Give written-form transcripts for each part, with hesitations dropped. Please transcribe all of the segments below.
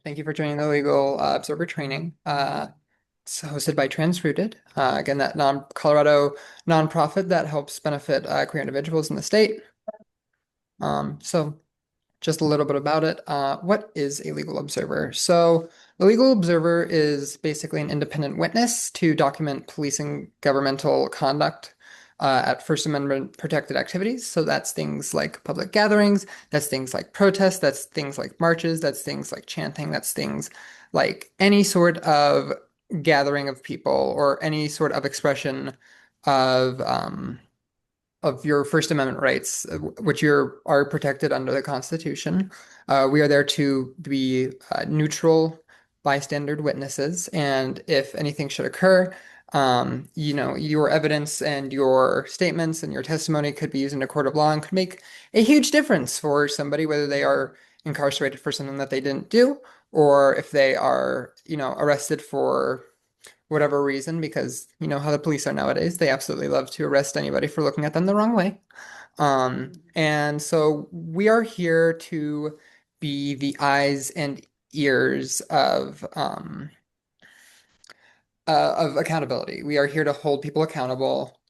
Thank you for joining the Legal Observer training. It's hosted by TransRooted. Again, that Colorado nonprofit that helps benefit queer individuals in the state. So just a little bit about it. What is a legal observer? So a legal observer is basically an independent witness to document policing governmental conduct at First Amendment protected activities. So that's things like public gatherings, that's things like protests, that's things like marches, that's things like chanting, that's things like any sort of gathering of people or any sort of expression of your First Amendment rights, which are protected under the Constitution. We are there to be neutral, bystander witnesses, and if anything should occur, your evidence and your statements and your testimony could be used in a court of law and could make a huge difference for somebody, whether they are incarcerated for something that they didn't do, or if they are, arrested for whatever reason, because you know how the police are nowadays. They absolutely love to arrest anybody for looking at them the wrong way. And so we are here to be the eyes and ears of accountability. We are here to hold people accountable.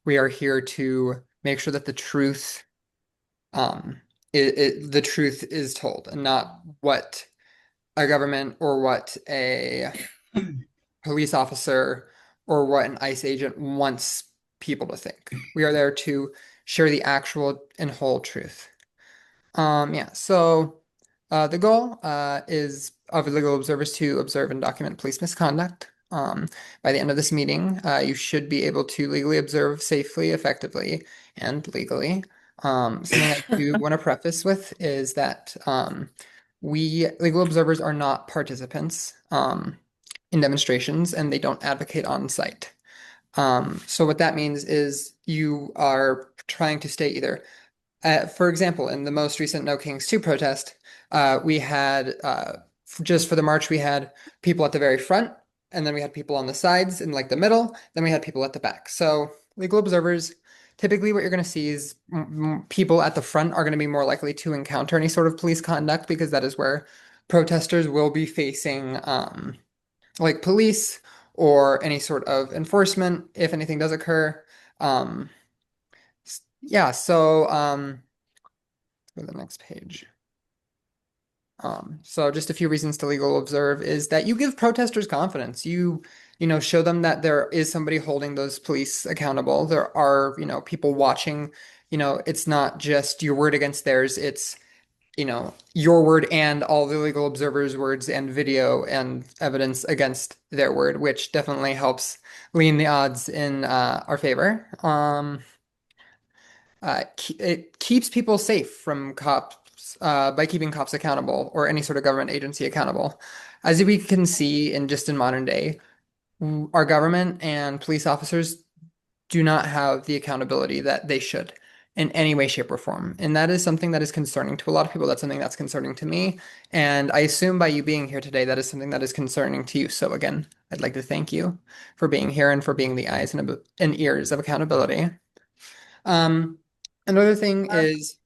We are here to make sure that the truth the truth is told and not what a government or what a police officer or what an ICE agent wants people to think. We are there to share the actual and whole truth. Yeah, so the goal is of legal observers to observe and document police misconduct. By the end of this meeting, you should be able to legally observe safely, effectively, and legally. Something I do want to preface with is that we legal observers are not participants in demonstrations, and they don't advocate on site. So what that means is you are trying to stay either for example, in the most recent No Kings 2 protest, we had, just for the march, we had people at the very front, and then we had people on the sides in like the middle, then we had people at the back. So legal observers, typically what you're going to see is people at the front are going to be more likely to encounter any sort of police conduct because that is where protesters will be facing like police or any sort of enforcement if anything does occur. Um, yeah, so go to the next page. So just a few reasons to legal observe is that you give protesters confidence. You show them that there is somebody holding those police accountable. There are, people watching. It's not just your word against theirs. It's, your word and all the legal observers' words and video and evidence against their word, which definitely helps lean the odds in our favor. It keeps people safe from cops by keeping cops accountable or any sort of government agency accountable. As we can see in modern day, our government and police officers do not have the accountability that they should in any way, shape, or form. And that is something that is concerning to a lot of people. That's something that's concerning to me. And I assume by you being here today, that is something that is concerning to you. So again, I'd like to thank you for being here and for being the eyes and ears of accountability. Um, Another thing is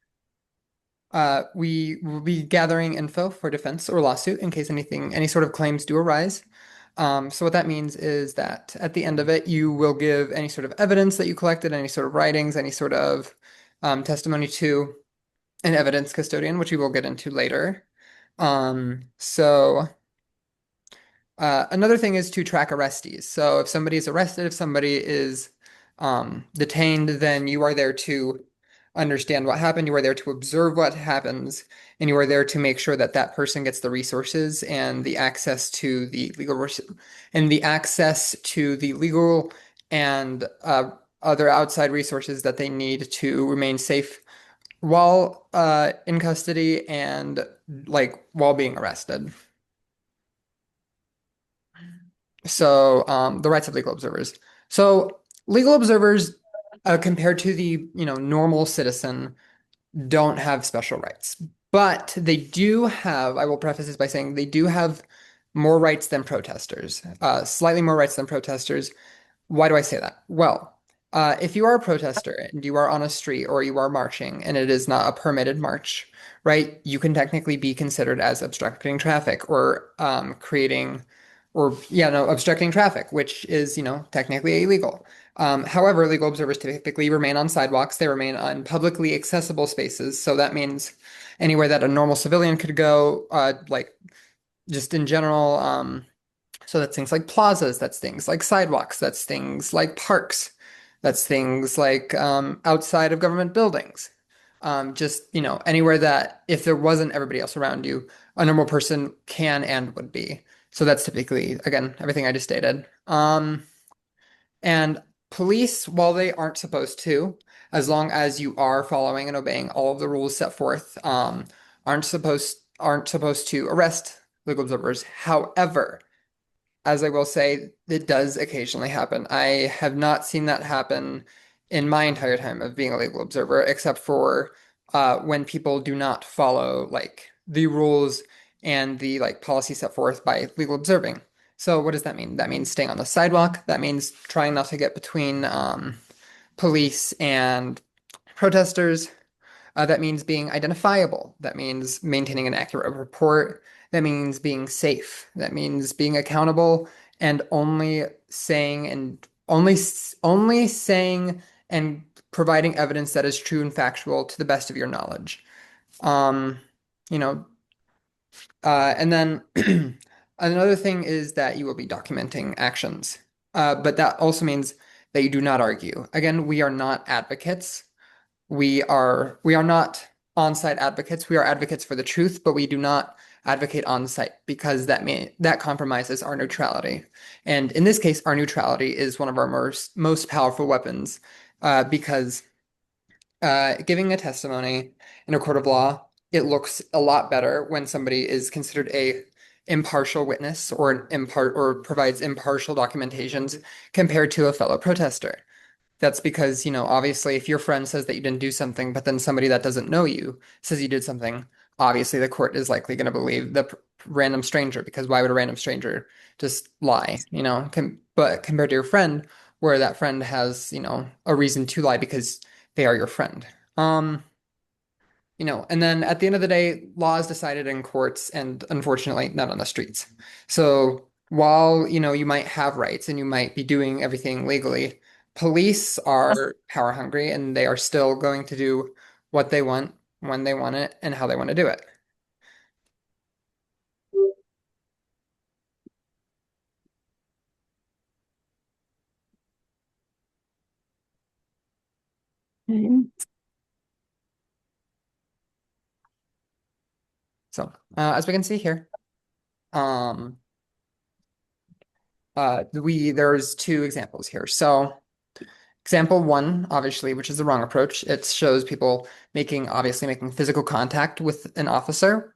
we will be gathering info for defense or lawsuit in case any sort of claims do arise. So what that means is that at the end of it, you will give any sort of evidence that you collected, any sort of writings, any sort of testimony to an evidence custodian, which we will get into later. So another thing is to track arrestees. So if somebody is arrested, if somebody is detained, then you are there to understand what happened. You are there to observe what happens, and you are there to make sure that that person gets the resources and the access to the legal and other outside resources that they need to remain safe while in custody and like while being arrested. So, the rights of legal observers. So, legal observers, compared to the, normal citizen, don't have special rights. But they do have, I will preface this by saying they do have more rights than protesters, slightly more rights than protesters. Why do I say that? Well, If you are a protester and you are on a street or you are marching and it is not a permitted march, right, you can technically be considered as obstructing traffic or creating or yeah, no, obstructing traffic, which is, technically illegal. However, legal observers typically remain on sidewalks, they remain on publicly accessible spaces. So that means anywhere that a normal civilian could go, like just in general, so that's things like plazas, that's things like sidewalks, that's things like parks, that's things like outside of government buildings. Just, anywhere that if there wasn't everybody else around you, a normal person can and would be. So that's typically, again, everything I just stated. And police, while they aren't supposed to, as long as you are following and obeying all of the rules set forth, aren't supposed to arrest legal observers. However, as I will say, it does occasionally happen. I have not seen that happen in my entire time of being a legal observer, except for when people do not follow like the rules and the like policy set forth by legal observing. So what does that mean? That means staying on the sidewalk. That means trying not to get between police and protesters. That means being identifiable. That means maintaining an accurate report. That means being safe. That means being accountable and only saying and providing evidence that is true and factual to the best of your knowledge. Um, you know, and then another thing is that you will be documenting actions. But that also means that you do not argue. Again, we are not advocates. We are not on-site advocates. We are advocates for the truth, but we do not advocate on-site because that compromises our neutrality. And in this case, our neutrality is one of our most powerful weapons, because giving a testimony in a court of law, it looks a lot better when somebody is considered a impartial witness or or provides impartial documentations compared to a fellow protester. That's because, obviously, if your friend says that you didn't do something, but then somebody that doesn't know you says you did something, obviously the court is likely going to believe the random stranger because why would a random stranger just lie, but compared to your friend, where that friend has, a reason to lie because they are your friend. Um, and then at the end of the day, law is decided in courts and unfortunately not on the streets. So while, you might have rights and you might be doing everything legally, police are power hungry and they are still going to do what they want when they want it and how they want to do it. Okay. So, as we can see here, um, there's two examples here. So example one, obviously, which is the wrong approach. It shows people obviously making physical contact with an officer,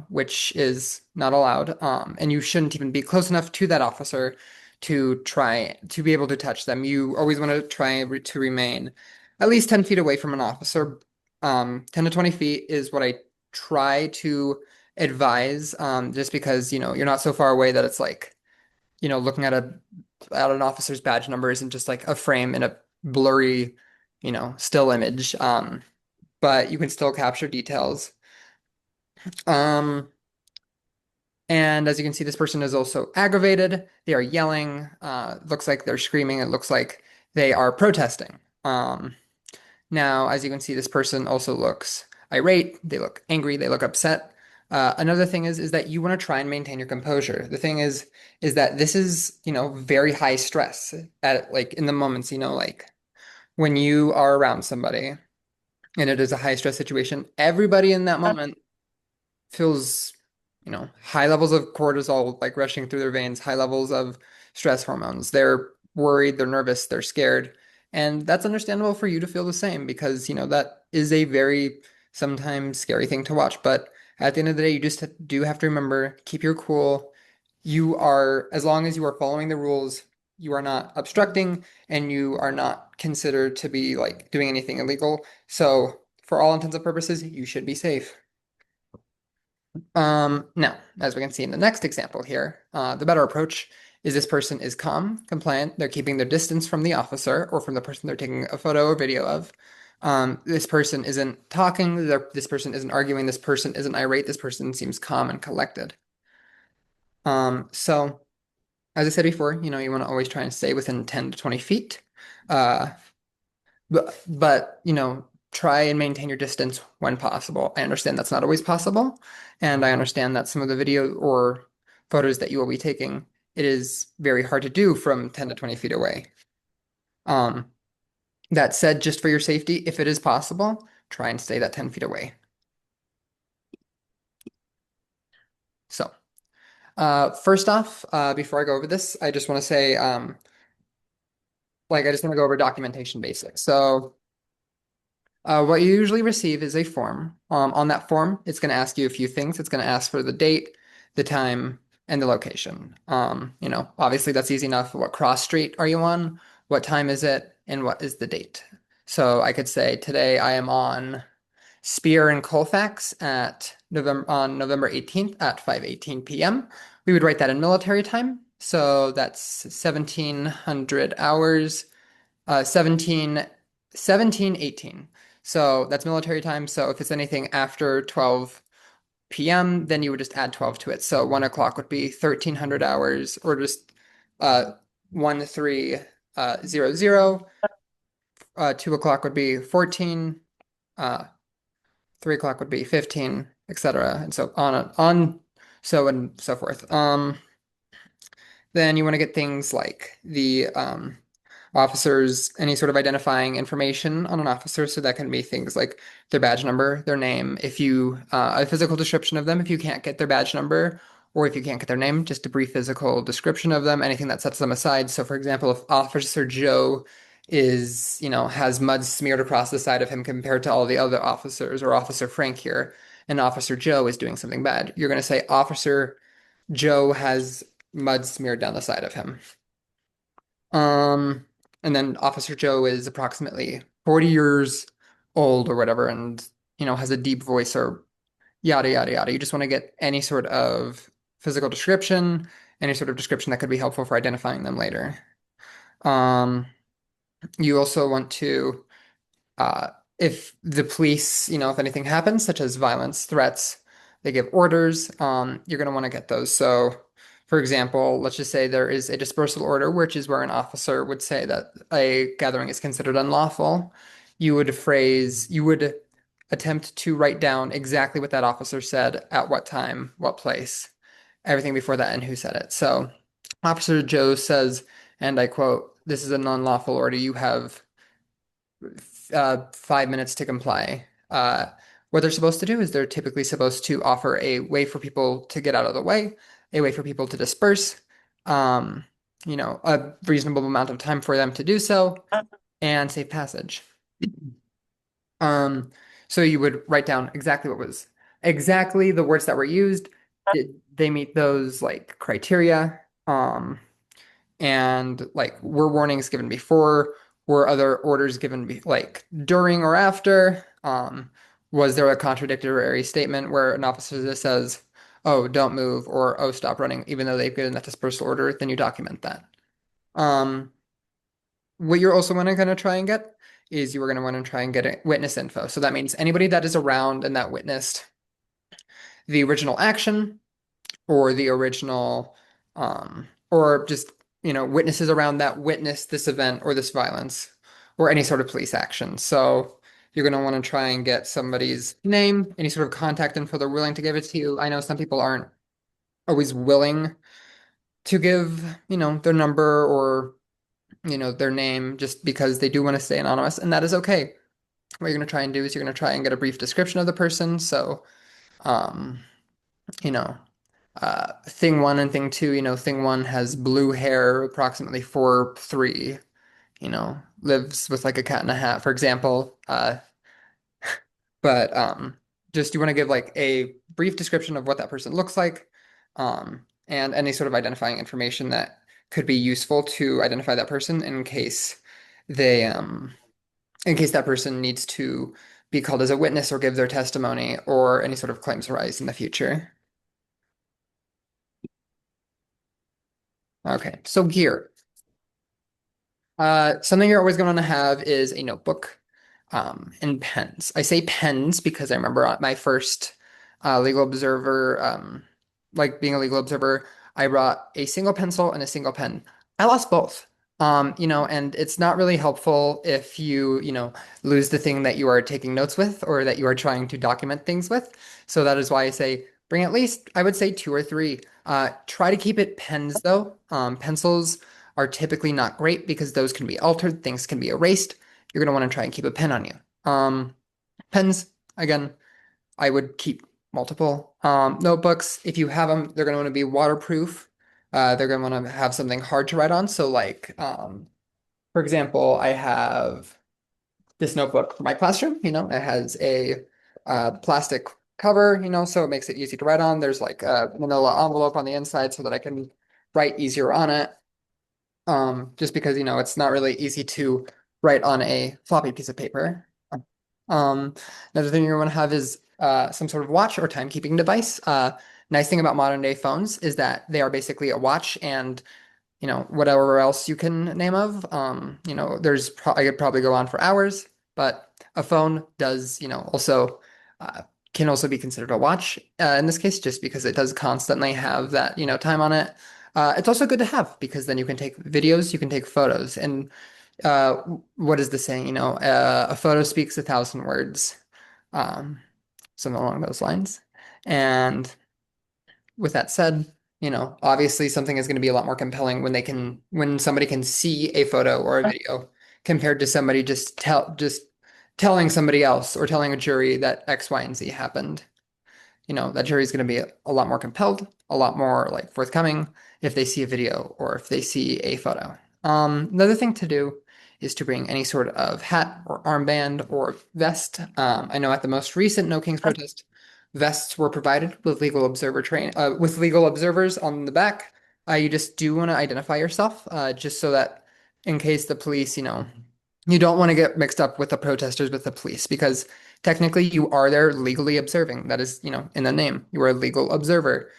which is not allowed. And you shouldn't even be close enough to that officer to try to be able to touch them. You always want to to remain at least 10 feet away from an officer. 10 to 20 feet is what I try to advise, just because, you're not so far away that it's like, looking at an officer's badge number isn't just like a frame in a blurry, still image. But you can still capture details. Um, and as you can see, this person is also aggravated. They are yelling. Looks like they're screaming. It looks like they are protesting. Now, as you can see, this person also looks irate. They look angry. They look upset. Another thing is that you want to try and maintain your composure. The thing is that this is, very high stress at like in the moments, like when you are around somebody and it is a high stress situation, everybody in that moment feels, high levels of cortisol like rushing through their veins, high levels of stress hormones. They're worried, they're nervous, they're scared. And that's understandable for you to feel the same because, that is a very sometimes scary thing to watch. But at the end of the day, you just do have to remember, keep your cool. As long as you are following the rules, you are not obstructing and you are not considered to be like doing anything illegal. So for all intents and purposes, you should be safe. Now, as we can see in the next example here, the better approach is this person is calm, compliant, they're keeping their distance from the officer or from the person they're taking a photo or video of. This person isn't talking, this person isn't arguing, this person isn't irate, this person seems calm and collected. So as I said before, you want to always try and stay within 10 to 20 feet. Uh, but try and maintain your distance when possible. I understand that's not always possible, and I understand that some of the video or photos that you will be taking, it is very hard to do from 10 to 20 feet away. Um, that said, just for your safety, if it is possible, try and stay that 10 feet away. So, first off, before I go over this, I just want to say, I just want to go over documentation basics. So, what you usually receive is a form. On that form, it's going to ask you a few things. It's going to ask for the date, the time, and the location. Obviously that's easy enough. What cross street are you on? What time is it? And what is the date? So I could say today I am on Spear and Colfax on November 18th at 5:18 p.m. We would write that in military time. So that's 1700 hours, 1718. So that's military time. So if it's anything after 12 p.m., then you would just add 12 to it. So 1 o'clock would be 1300 hours, or just 1300. 2 o'clock would be 14. 3 o'clock would be 15, etc. And so on, so and so forth. Then you want to get things like the officers, any sort of identifying information on an officer. So that can be things like their badge number, their name, if you, a physical description of them, if you can't get their badge number, or if you can't get their name, just a brief physical description of them, anything that sets them aside. So for example, if Officer Joe has mud smeared across the side of him compared to all the other officers, or Officer Frank here, and Officer Joe is doing something bad, you're going to say Officer Joe has mud smeared down the side of him. Um, and then Officer Joe is approximately 40 years old or whatever, and has a deep voice or yada yada yada. You just want to get any sort of physical description, any sort of description that could be helpful for identifying them later. You also want to uh, if the police, if anything happens, such as violence, threats, they give orders, you're going to want to get those. So, for example, let's just say there is a dispersal order, which is where an officer would say that a gathering is considered unlawful. You would attempt to write down exactly what that officer said at what time, what place, everything before that, and who said it. So, Officer Joe says, and I quote, "This is an unlawful order. You have 5 minutes to comply." What they're supposed to do is they're typically supposed to offer a way for people to get out of the way, a way for people to disperse, um, a reasonable amount of time for them to do so, and safe passage. Um, so you would write down exactly the words that were used. Did they meet those like criteria? And like were warnings given before? Were other orders given like during or after? Was there a contradictory statement where an officer just says, "Oh, don't move," or "Oh, stop running," even though they've given that dispersal order? Then you document that. Um, what you're also going to try and get is you are going to want to try and get witness info. So that means anybody that is around and that witnessed the original action, or the original, or just, witnesses around that witnessed this event or this violence or any sort of police action. So you're going to want to try and get somebody's name, any sort of contact info they're willing to give it to you. I know some people aren't always willing to give, their number or, their name just because they do want to stay anonymous, and that is okay. What you're going to try and do is you're going to try and get a brief description of the person. So, um, you know, thing one and thing two, thing one has blue hair, approximately 4'3", lives with like a cat in a hat, for example. But just you want to give like a brief description of what that person looks like, and any sort of identifying information that could be useful to identify that person they, in case that person needs to be called as a witness or give their testimony or any sort of claims arise in the future. Okay, so gear. Something you're always going to have is a notebook, and pens. I say pens because I remember on my first legal observer, like being a legal observer, I brought a single pencil and a single pen. I lost both. And it's not really helpful if you lose the thing that you are taking notes with or that you are trying to document things with. So that is why I say bring at least, I would say two or three. Try to keep it pens though. Pencils are typically not great because those can be altered, things can be erased. You're going to want to try and keep a pen on you. Pens, again, I would keep multiple. Notebooks, if you have them, they're going to want to be waterproof. They're going to want to have something hard to write on. So, like, for example, I have this notebook for my classroom. It has a plastic cover, so it makes it easy to write on. There's like a manila envelope on the inside so that I can write easier on it. Just because, it's not really easy to write on a floppy piece of paper. Um, Another thing you're going to have is some sort of watch or timekeeping device. Nice thing about modern day phones is that they are basically a watch and whatever else you can name of. I could probably go on for hours, but a phone does, also can also be considered a watch in this case, just because it does constantly have that, time on it. It's also good to have because then you can take videos, you can take photos, and uh, what is the saying? A photo speaks a thousand words, um, something along those lines. And with that said, obviously something is going to be a lot more compelling when somebody can see a photo or a video compared to somebody just telling somebody else or telling a jury that X, Y, and Z happened. That jury is going to be a lot more compelled, a lot more like forthcoming if they see a video or if they see a photo. Another thing to do is to bring any sort of hat or armband or vest. I know at the most recent No Kings protest, vests were provided with legal observers on the back. You just do want to identify yourself, just so that in case the police, you don't want to get mixed up with the protesters with the police because technically you are there legally observing. That is, in the name. You are a legal observer.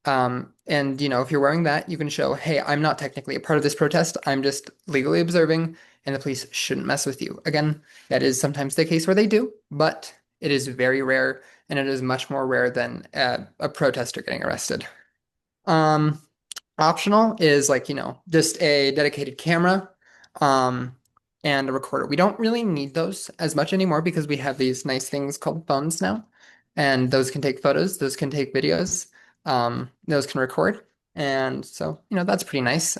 And if you're wearing that, you can show, hey, I'm not technically a part of this protest. I'm just legally observing, and the police shouldn't mess with you. Again, that is sometimes the case where they do, but it is very rare, and it is much more rare than a protester getting arrested. Um, Optional is like, just a dedicated camera, um, and a recorder. We don't really need those as much anymore because we have these nice things called phones now. And those can take photos, those can take videos, those can record. And so, that's pretty nice.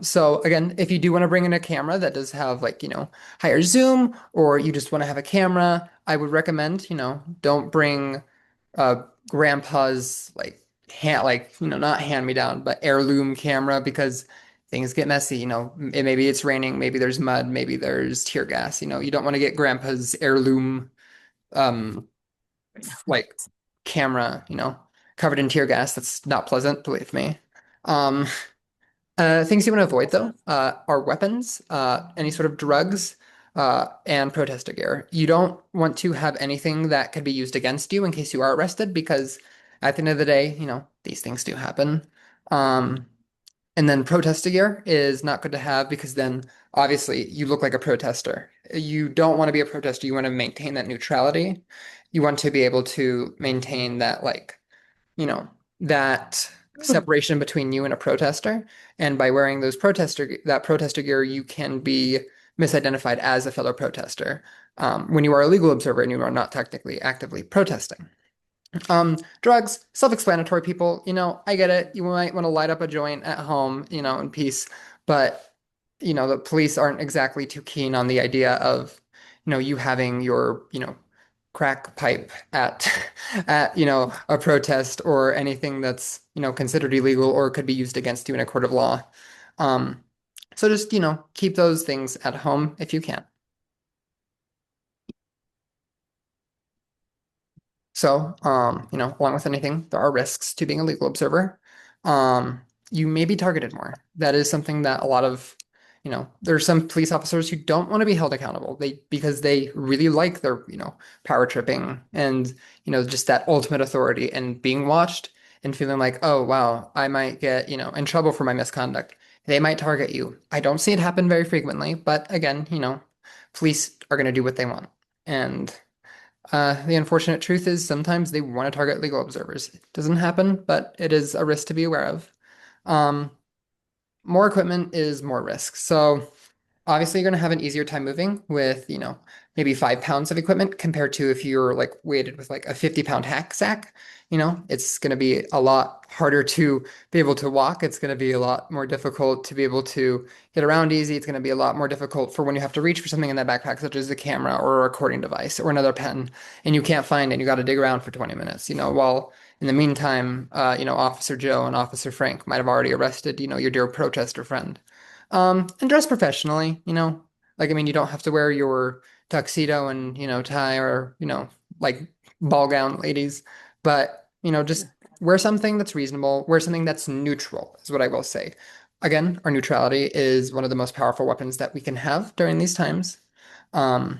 So again, if you do want to bring in a camera that does have like, higher zoom, or you just want to have a camera, I would recommend, don't bring grandpa's not hand me down, but heirloom camera because things get messy. Maybe it's raining, maybe there's mud, maybe there's tear gas. You don't want to get grandpa's heirloom um like camera, covered in tear gas. That's not pleasant, believe me. Um, Things you want to avoid, though, are weapons, any sort of drugs, and protester gear. You don't want to have anything that could be used against you in case you are arrested, because at the end of the day, these things do happen. Um, and then protester gear is not good to have because then obviously you look like a protester. You don't want to be a protester. You want to maintain that neutrality. You want to be able to maintain that, like, that separation between you and a protester. And by wearing that protester gear, you can be misidentified as a fellow protester when you are a legal observer and you are not technically actively protesting. Drugs, self-explanatory, people. I get it. You might want to light up a joint at home, in peace, but the police aren't exactly too keen on the idea of, you having your, crack pipe at at, a protest or anything that's, considered illegal or could be used against you in a court of law. Um, so just, keep those things at home if you can. So, along with anything, there are risks to being a legal observer. Um, you may be targeted more. That is something that a lot of, there are some police officers who don't want to be held accountable. Because they really like their, power tripping and, just that ultimate authority and being watched. and feeling like, oh, wow, I might get, in trouble for my misconduct. They might target you. I don't see it happen very frequently, but again, police are going to do what they want. And the unfortunate truth is sometimes they want to target legal observers. It doesn't happen, but it is a risk to be aware of. Um, More equipment is more risk. So obviously, you're going to have an easier time moving with, maybe 5 pounds of equipment compared to if you're like weighted with like a 50-pound hack sack. It's going to be a lot harder to be able to walk. It's going to be a lot more difficult to be able to get around easy. It's going to be a lot more difficult for when you have to reach for something in that backpack, such as a camera or a recording device or another pen, and you can't find it. You got to dig around for 20 minutes, while in the meantime, Officer Joe and Officer Frank might have already arrested, your dear protester friend. And dress professionally, like, I mean, you don't have to wear your tuxedo and, tie or, like ball gown ladies, but, just wear something that's reasonable, wear something that's neutral, is what I will say. Again, our neutrality is one of the most powerful weapons that we can have during these times. Um,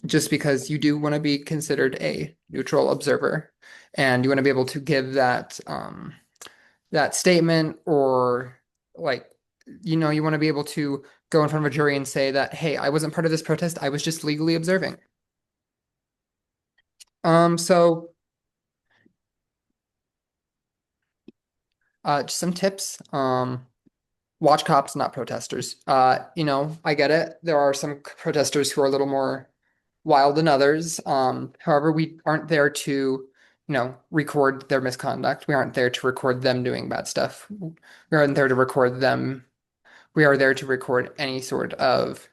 just because you do want to be considered a neutral observer and you want to be able to give that statement or like you want to be able to go in front of a jury and say that, hey, I wasn't part of this protest, I was just legally observing. So just some tips. Watch cops, not protesters. I get it. There are some protesters who are a little more wild than others. However, we aren't there to, record their misconduct. We aren't there to record them doing bad stuff. We aren't there to record them. We are there to record any sort of,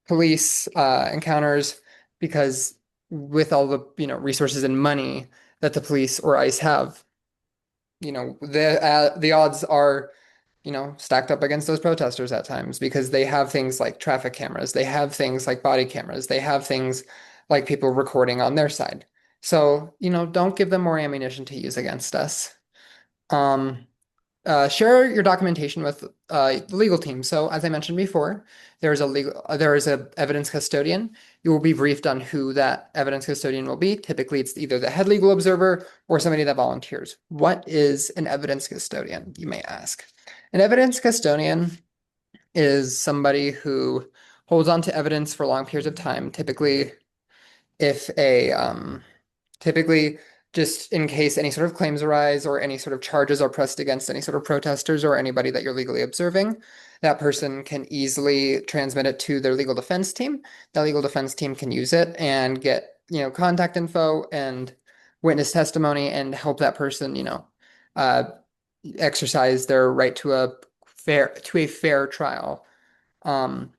police encounters because with all the, resources and money that the police or ICE have, the odds are, stacked up against those protesters at times because they have things like traffic cameras, they have things like body cameras, they have things like people recording on their side. So, don't give them more ammunition to use against us. Um, Share your documentation with the legal team. So, as I mentioned before, there is a evidence custodian. You will be briefed on who that evidence custodian will be. Typically, it's either the head legal observer or somebody that volunteers. What is an evidence custodian, you may ask? An evidence custodian is somebody who holds on to evidence for long periods of time. If a typically just in case any sort of claims arise or any sort of charges are pressed against any sort of protesters or anybody that you're legally observing, that person can easily transmit it to their legal defense team. That legal defense team can use it and get, contact info and witness testimony and help that person, uh, exercise their right to a fair trial. Um,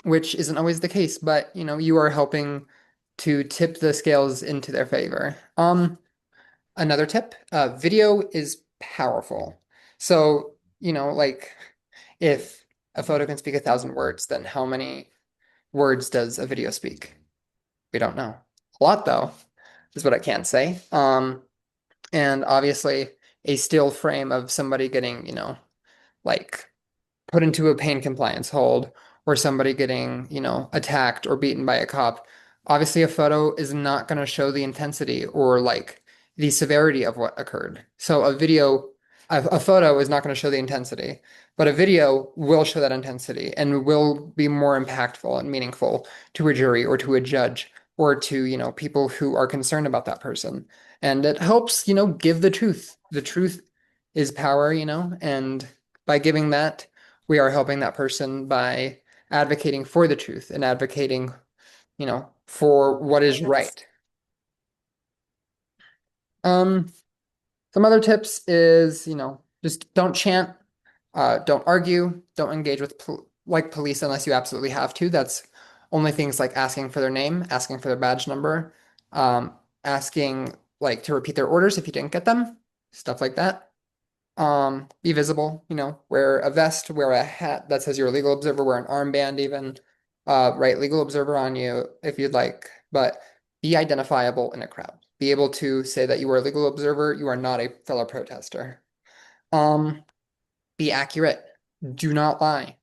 which isn't always the case, but you are helping to tip the scales into their favor. Another tip, video is powerful. So, like if a photo can speak 1,000 words, then how many words does a video speak? We don't know. A lot, though, is what I can say. And obviously, a still frame of somebody getting, like put into a pain compliance hold or somebody getting, attacked or beaten by a cop, obviously a photo is not going to show the intensity or like the severity of what occurred. So a photo is not going to show the intensity, but a video will show that intensity and will be more impactful and meaningful to a jury or to a judge or to, people who are concerned about that person. And it helps, give the truth. The truth is power, and by giving that, we are helping that person by advocating for the truth and advocating, for what is right. Um, some other tips is, just don't chant, don't argue, don't engage with police unless you absolutely have to. That's only things like asking for their name, asking for their badge number, asking like to repeat their orders if you didn't get them, stuff like that. Be visible, wear a vest, wear a hat that says you're a legal observer, wear an armband even, write legal observer on you if you'd like, but be identifiable in a crowd. Be able to say that you are a legal observer, you are not a fellow protester. Um, be accurate. Do not lie.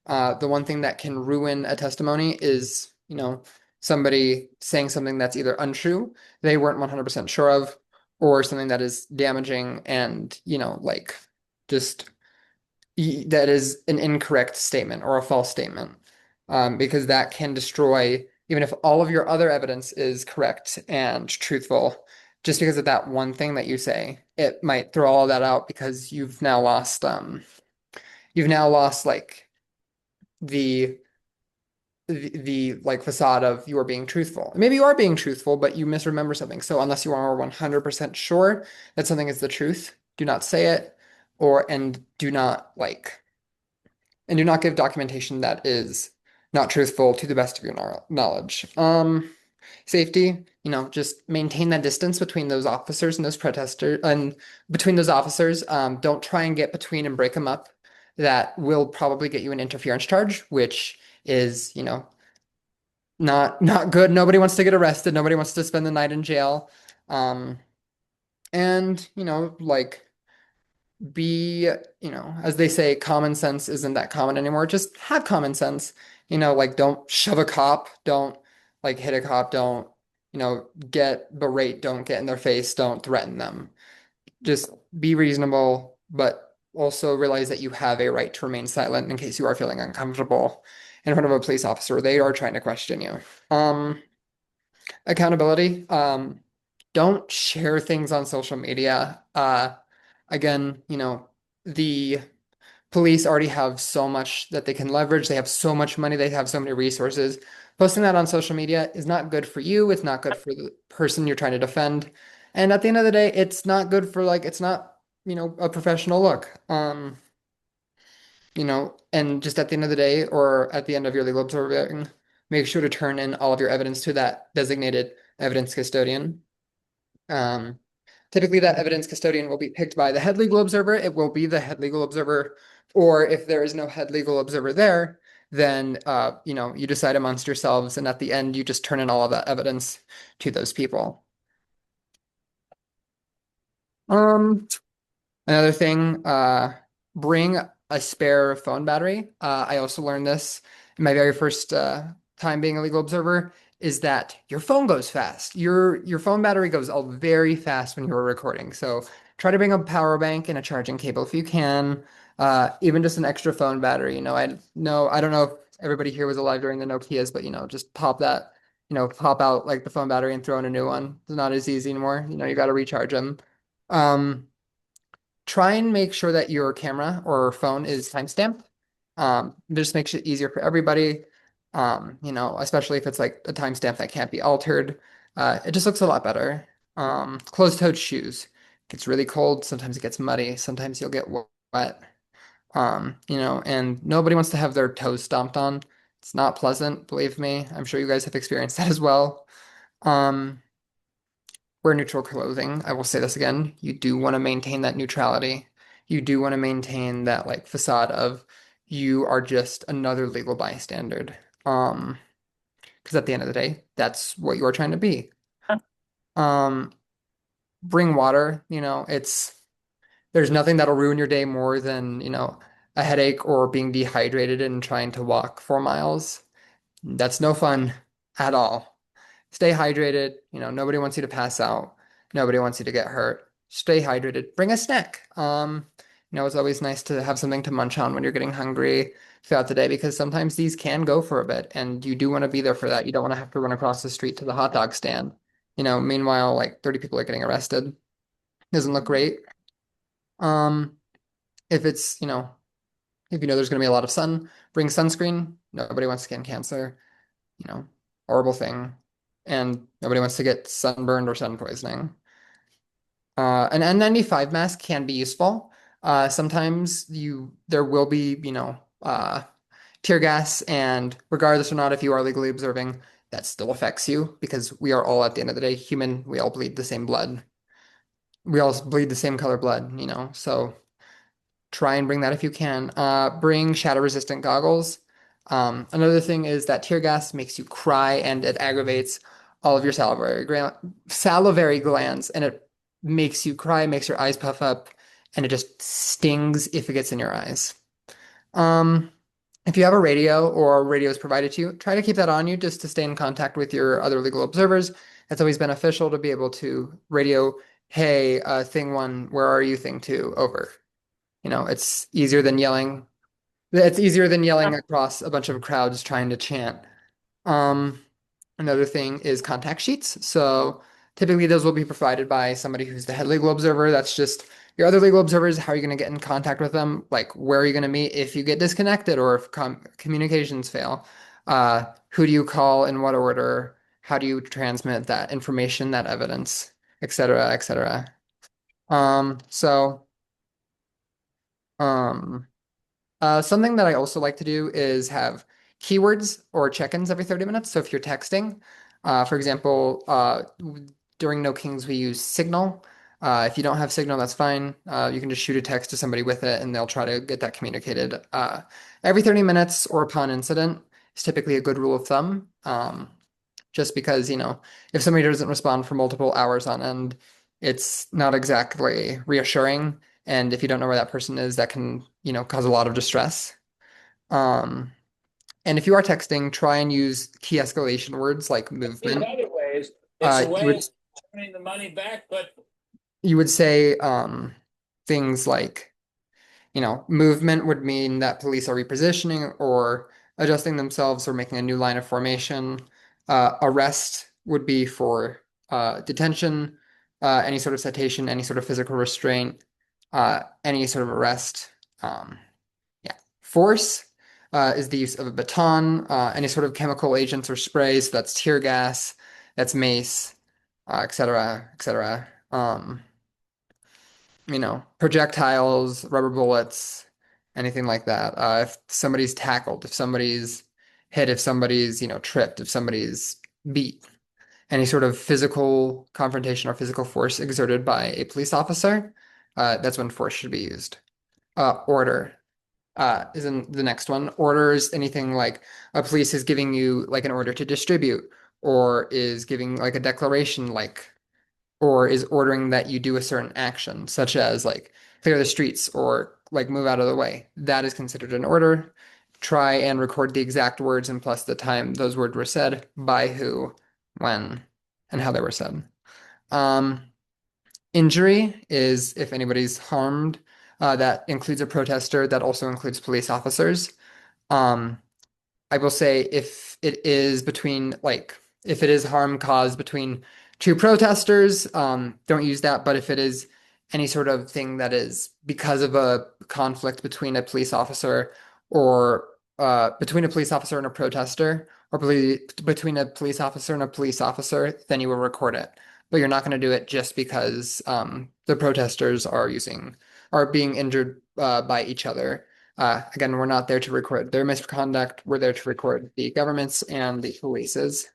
The one thing that can ruin a testimony is, somebody saying something that's either untrue, they weren't 100% sure of, or something that is damaging and, like just that is an incorrect statement or a false statement, because that can destroy, even if all of your other evidence is correct and truthful, just because of that one thing that you say, it might throw all that out because you've now lost like the like facade of you are being truthful. Maybe you are being truthful, but you misremember something. So unless you are 100% sure that something is the truth, do not say it, or and do not give documentation that is not truthful to the best of your knowledge. Safety, just maintain that distance between those officers and those protesters, and between those officers. Don't try and get between and break them up. That will probably get you an interference charge, which is, not good. Nobody wants to get arrested. Nobody wants to spend the night in jail. Um, and, like be, as they say, common sense isn't that common anymore. Just have common sense. Like don't shove a cop, don't like hit a cop, don't, get berate, don't get in their face, don't threaten them. Just be reasonable, but also realize that you have a right to remain silent in case you are feeling uncomfortable in front of a police officer. They are trying to question you. Accountability. Don't share things on social media. Again, the police already have so much that they can leverage. They have so much money. They have so many resources. Posting that on social media is not good for you. It's not good for the person you're trying to defend. And at the end of the day, it's not good for it's not, a professional look. And just at the end of the day or at the end of your legal observing, make sure to turn in all of your evidence to that designated evidence custodian. Um, Typically, that evidence custodian will be picked by the head legal observer. It will be the head legal observer, or if there is no head legal observer there, then you decide amongst yourselves, and at the end, you just turn in all of that evidence to those people. Um, Another thing, bring a spare phone battery. I also learned this in my very first time being a legal observer, is that your phone goes fast. Your phone battery goes all very fast when you're recording. So try to bring a power bank and a charging cable if you can. Even just an extra phone battery. I don't know if everybody here was alive during the Nokias, but just pop out like the phone battery and throw in a new one. It's not as easy anymore. You got to recharge them. Um, Try and make sure that your camera or phone is timestamped. Just makes it easier for everybody. Especially if it's like a timestamp that can't be altered. It just looks a lot better. Closed-toed shoes. It gets really cold. Sometimes it gets muddy. Sometimes you'll get wet. And nobody wants to have their toes stomped on. It's not pleasant, believe me. I'm sure you guys have experienced that as well. Um, Wear neutral clothing. I will say this again. You do want to maintain that neutrality. You do want to maintain that like facade of you are just another legal bystander. Because at the end of the day, that's what you are trying to be. Um, Bring water, there's nothing that'll ruin your day more than, a headache or being dehydrated and trying to walk 4 miles. That's no fun at all. Stay hydrated. Nobody wants you to pass out. Nobody wants you to get hurt. Stay hydrated. Bring a snack. It's always nice to have something to munch on when you're getting hungry throughout the day because sometimes these can go for a bit and you do want to be there for that. You don't want to have to run across the street to the hot dog stand. Meanwhile, like 30 people are getting arrested. Doesn't look great. Um, if it's, if there's going to be a lot of sun, bring sunscreen. Nobody wants skin cancer. you know, horrible thing. And nobody wants to get sunburned or sun poisoning. An N95 mask can be useful. Sometimes there will be, tear gas, and regardless or not if you are legally observing, that still affects you because we are all at the end of the day human. We all bleed the same blood. We all bleed the same color blood, so try and bring that if you can. Bring shatter resistant goggles. Another thing is that tear gas makes you cry and it aggravates all of your salivary glands and it makes you cry, makes your eyes puff up, and it just stings if it gets in your eyes. Um, if you have a radio or radio is provided to you, try to keep that on you just to stay in contact with your other legal observers. It's always beneficial to be able to radio hey, thing one, where are you? Thing two, over. It's easier than yelling. It's easier than yelling across a bunch of crowds trying to chant. Um, Another thing is contact sheets. So typically those will be provided by somebody who's the head legal observer. That's just your other legal observers. How are you going to get in contact with them? Like, where are you going to meet if you get disconnected or if communications fail? Who do you call in what order? How do you transmit that information, that evidence, et cetera, et cetera. So, um, something that I also like to do is have keywords or check-ins every 30 minutes. So if you're texting, for example, during No Kings, we use Signal. If you don't have Signal, that's fine. You can just shoot a text to somebody with it and they'll try to get that communicated. Every 30 minutes or upon incident is typically a good rule of thumb. Just because, if somebody doesn't respond for multiple hours on end, it's not exactly reassuring. And if you don't know where that person is, that can, cause a lot of distress. Um, and if you are texting, try and use key escalation words like In movement. other ways, it's a You way would of turning the money back, but say things like, movement would mean that police are repositioning or adjusting themselves or making a new line of formation. Arrest would be for detention, any sort of citation, any sort of physical restraint, any sort of arrest. Um, yeah. Force is the use of a baton, any sort of chemical agents or sprays. So that's tear gas, that's mace, et cetera, et cetera. Projectiles, rubber bullets, anything like that. If somebody's tackled, if somebody's hit, if somebody's, tripped, if somebody's beat, any sort of physical confrontation or physical force exerted by a police officer, that's when force should be used. Order is in the next one. Orders, anything like a police is giving you like an order to distribute, or is giving like a declaration like or is ordering that you do a certain action, such as like clear the streets or like move out of the way. That is considered an order. Try and record the exact words and plus the time those words were said, by who, when, and how they were said. Um, Injury is if anybody's harmed. That includes a protester. That also includes police officers. Um, I will say if it is between like if it is harm caused between two protesters, don't use that. But if it is any sort of thing that is because of a conflict between a police officer or between a police officer and a protester, or between a police officer and a police officer, then you will record it. But you're not going to do it just because the protesters are being injured by each other. Again, we're not there to record their misconduct. We're there to record the government's and the police's.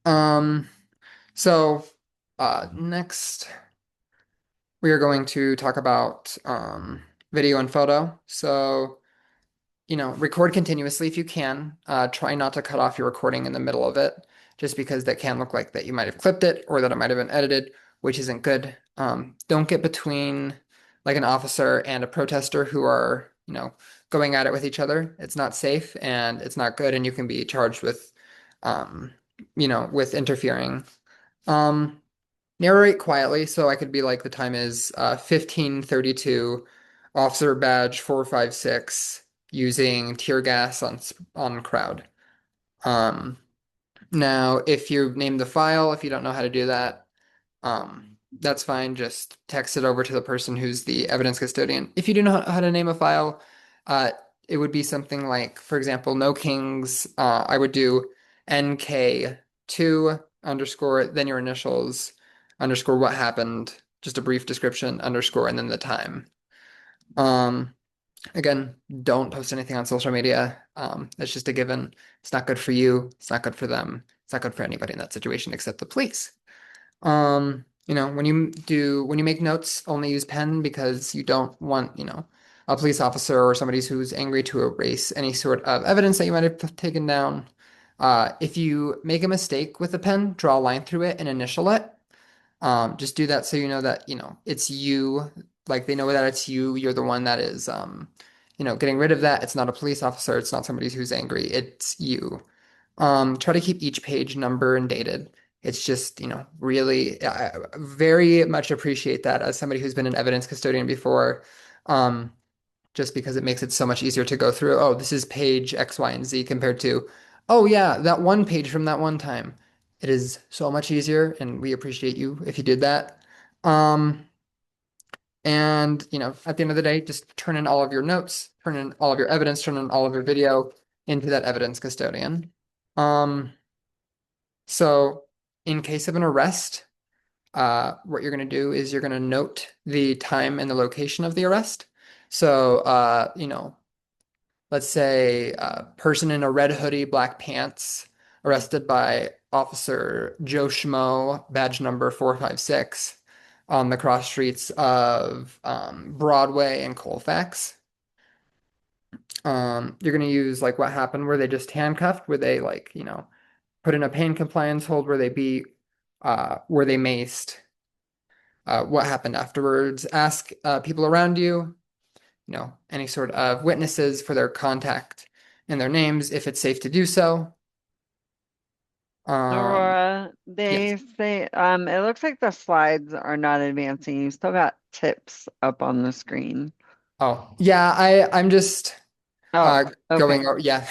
Um, so next we are going to talk about video and photo. So, record continuously if you can. Try not to cut off your recording in the middle of it, just because that can look like that you might have clipped it or that it might have been edited, which isn't good. Don't get between like an officer and a protester who are, going at it with each other. It's not safe and it's not good, and you can be charged um, with interfering. Um, Narrate quietly, so I could be like the time is 15:32, officer badge 456, using tear gas on crowd. Um, Now if you name the file, if you don't know how to do that, that's fine. Just text it over to the person who's the evidence custodian. If you do know how to name a file, uh, it would be something like, for example, no kings. I would do NK2 underscore, then your initials underscore what happened, just a brief description underscore, and then the time. Um, Again, don't post anything on social media. It's just a given. It's not good for you. It's not good for them. It's not good for anybody in that situation except the police. When you make notes, only use pen because you don't want, a police officer or somebody who's angry to erase any sort of evidence that you might have taken down. If you make a mistake with a pen, draw a line through it and initial it. Just do that so you know that, it's you, like they know that it's you. You're the one that is, getting rid of that. It's not a police officer. It's not somebody who's angry. It's you. Try to keep each page number and dated. It's just, really, I very much appreciate that as somebody who's been an evidence custodian before, um, just because it makes it so much easier to go through. Oh, this is page X, Y, and Z compared to, oh yeah, that one page from that one time. It is so much easier, and we appreciate you if you did that. Um, and, at the end of the day, just turn in all of your notes, turn in all of your evidence, turn in all of your video into that evidence custodian. Um, so in case of an arrest, what you're going to do is you're going to note the time and the location of the arrest. So, let's say a person in a red hoodie, black pants, arrested by Officer Joe Schmo, badge number 456, on the cross streets of Broadway and Colfax. You're going to use like what happened where they just handcuffed, where they like, put in a pain compliance hold, where they beat, where they maced, what happened afterwards. Ask people around you, any sort of witnesses for their contact and their names if it's safe to do so. Um, Aurora, yes. they say it looks like the slides are not advancing. You still got tips up on the screen. Oh, yeah, I'm just Oh, going, okay. yeah.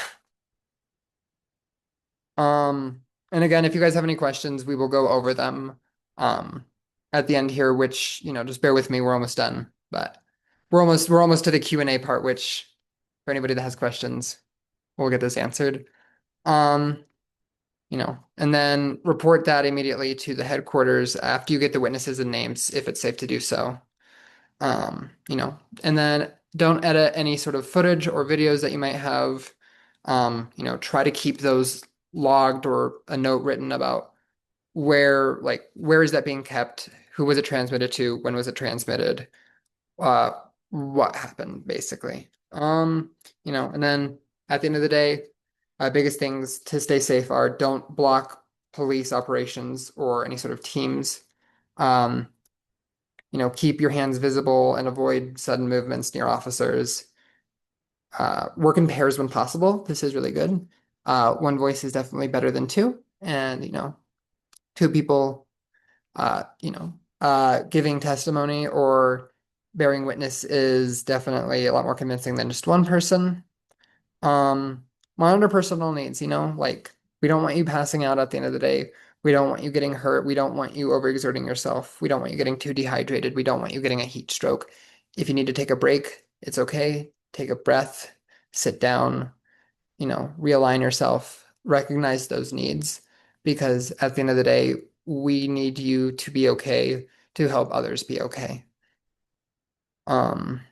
And again, if you guys have any questions, we will go over them um at the end here, which, just bear with me, we're almost done. But we're almost to the Q&A part, which for anybody that has questions, we'll get this answered. Um, and then report that immediately to the headquarters after you get the witnesses and names, if it's safe to do so. And then don't edit any sort of footage or videos that you might have. Try to keep those logged or a note written about where is that being kept? Who was it transmitted to? When was it transmitted? Uh, what happened, basically. And then at the end of the day, biggest things to stay safe are don't block police operations or any sort of teams. Um, keep your hands visible and avoid sudden movements near officers. Work in pairs when possible. This is really good. One voice is definitely better than two. And, two people, giving testimony or bearing witness is definitely a lot more convincing than just one person. Um, Monitor personal needs, like we don't want you passing out at the end of the day. We don't want you getting hurt. We don't want you overexerting yourself. We don't want you getting too dehydrated. We don't want you getting a heat stroke. If you need to take a break, it's okay. Take a breath, sit down, realign yourself, recognize those needs, because at the end of the day, we need you to be okay to help others be okay. Um,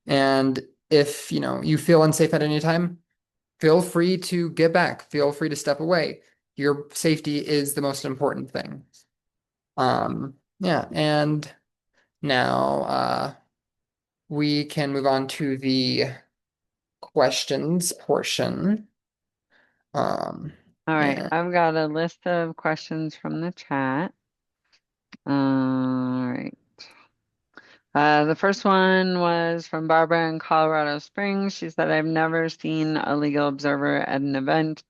and if, you feel unsafe at any time, feel free to get back. Feel free to step away. Your safety is the most important thing. Yeah, and now we can move on to the questions portion. Um, All right. and I've got a list of questions from the chat. All right. The first one was from Barbara in Colorado Springs. She said, I've never seen a legal observer at an event.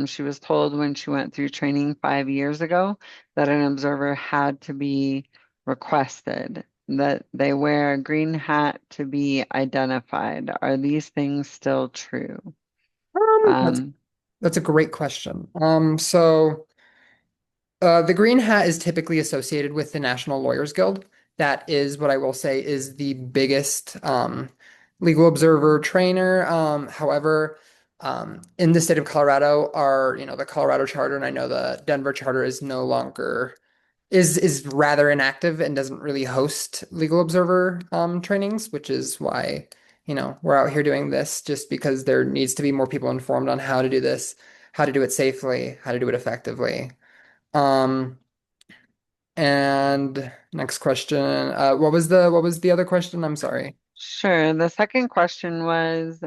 She was told when she went through training 5 years ago that an observer had to be requested, that they wear a green hat to be identified. Are these things still true? that's Um, that's a great question. So the green hat is typically associated with the National Lawyers Guild. That is what I will say is the biggest legal observer trainer. However, in the state of Colorado, the Colorado charter, and I know the Denver charter is no longer is rather inactive and doesn't really host legal observer trainings, which is why, we're out here doing this just because there needs to be more people informed on how to do this, how to do it safely, how to do it effectively. Um, and next question. What was the other question? I'm sorry. Sure. The second question was,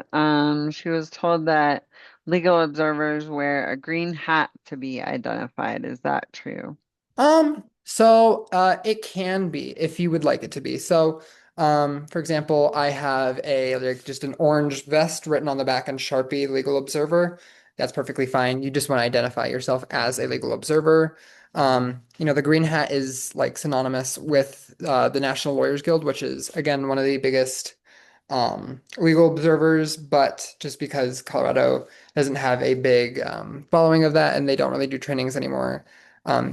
she was told that legal observers wear a green hat to be identified. Is that true? So it can be if you would like it to be. So, for example, I have a like just an orange vest written on the back in Sharpie Legal Observer. that's perfectly fine. You just want to identify yourself as a legal observer. The green hat is like synonymous with the National Lawyers Guild, which is again one of the biggest legal observers, but just because Colorado doesn't have a big following of that and they don't really do trainings anymore,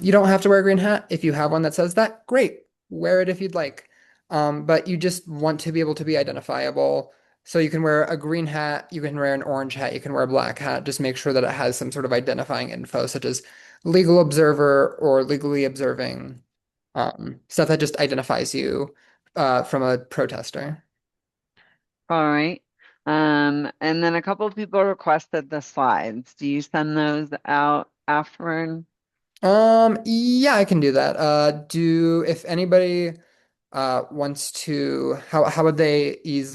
you don't have to wear a green hat. If you have one that says that, great, wear it if you'd like. But you just want to be able to be identifiable. So you can wear a green hat, you can wear an orange hat, you can wear a black hat. Just make sure that it has some sort of identifying info, such as legal observer or legally observing, stuff that just identifies you from a protester. All right. And then a couple of people requested the slides. Do you send those out afterward? Yeah, I can do that. If anybody wants to, how would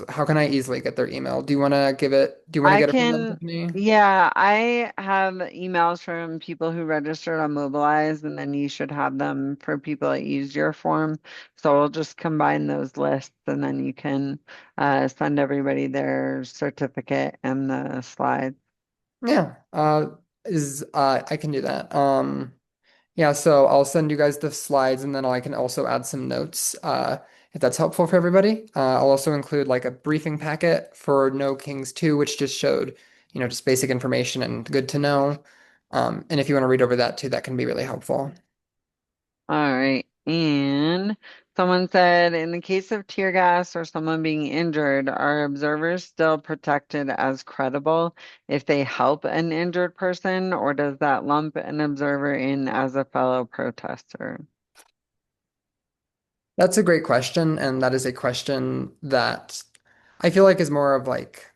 how can I easily get their email? Do you want to I get it from them, can, Tiffany? yeah, I have emails from people who registered on Mobilize, and then you should have them for people that use your form. So we'll just combine those lists, and then you can send everybody their certificate and the slides. Yeah, I can do that. Yeah, so I'll send you guys the slides and then I can also add some notes if that's helpful for everybody. I'll also include like a briefing packet for No Kings 2, which just showed, just basic information and good to know. And if you want to read over that too, that can be really helpful. All right. And someone said, in the case of tear gas or someone being injured, are observers still protected as credible if they help an injured person, or does that lump an observer in as a fellow protester? That's a great question, and that is a question that I feel like is more of like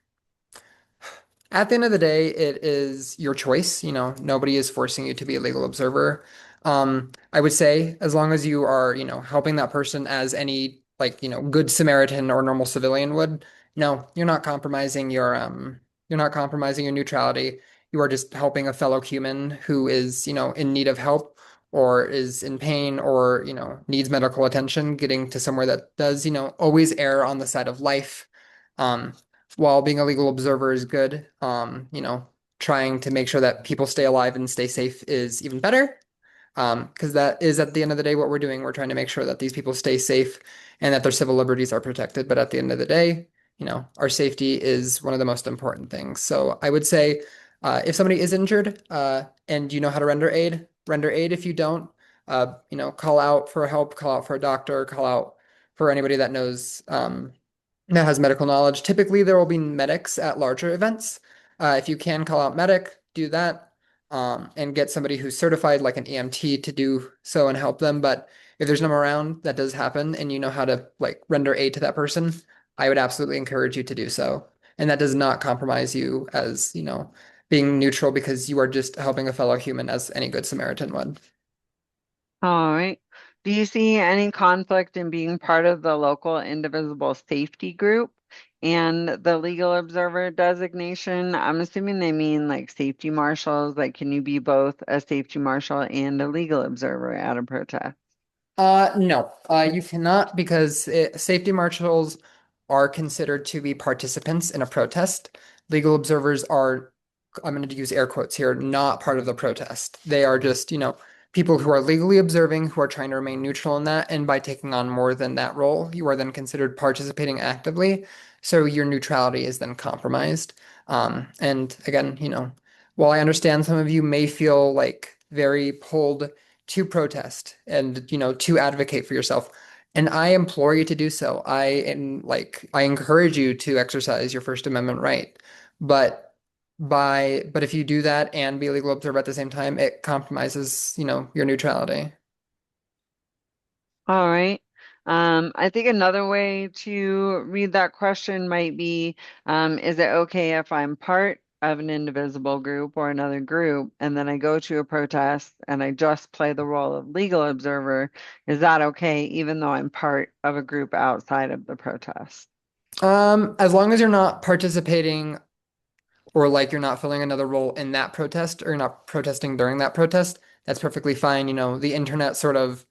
at the end of the day, it is your choice. Nobody is forcing you to be a legal observer. I would say as long as you are, helping that person as any like, good Samaritan or normal civilian would, no, you're not compromising your neutrality. You are just helping a fellow human who is, in need of help or is in pain or, needs medical attention, getting to somewhere that does, always err on the side of life. Um, while being a legal observer is good, trying to make sure that people stay alive and stay safe is even better. Because that is at the end of the day what we're doing. We're trying to make sure that these people stay safe and that their civil liberties are protected. But at the end of the day, our safety is one of the most important things. So I would say if somebody is injured and you know how to render aid, render aid. If you don't, call out for help, call out for a doctor, call out for anybody that knows that has medical knowledge. Typically, there will be medics at larger events. If you can call out medic, do that, and get somebody who's certified, like an EMT, to do so and help them. But if there's no one around, that does happen, and you know how to like render aid to that person, I would absolutely encourage you to do so. And that does not compromise you as, being neutral because you are just helping a fellow human as any good Samaritan would. All right. Do you see any conflict in being part of the local indivisible safety group and the legal observer designation? I'm assuming they mean like safety marshals. Like, can you be both a safety marshal and a legal observer at a protest? No, you cannot because safety marshals are considered to be participants in a protest. Legal observers are, I'm going to use air quotes here, not part of the protest. They are just, people who are legally observing, who are trying to remain neutral in that. And by taking on more than that role, you are then considered participating actively. So your neutrality is then compromised. And again, while I understand some of you may feel like very pulled to protest and to advocate for yourself, and I implore you to do so. I encourage you to exercise your First Amendment right, but but if you do that and be a legal observer at the same time, it compromises your neutrality. All right. I think another way to read that question might be, is it okay if I'm part of an indivisible group or another group, and then I go to a protest and I just play the role of legal observer? Is that okay, even though I'm part of a group outside of the protest? As long as you're not participating or like you're not filling another role in that protest or you're not protesting during that protest, that's perfectly fine. The internet sort of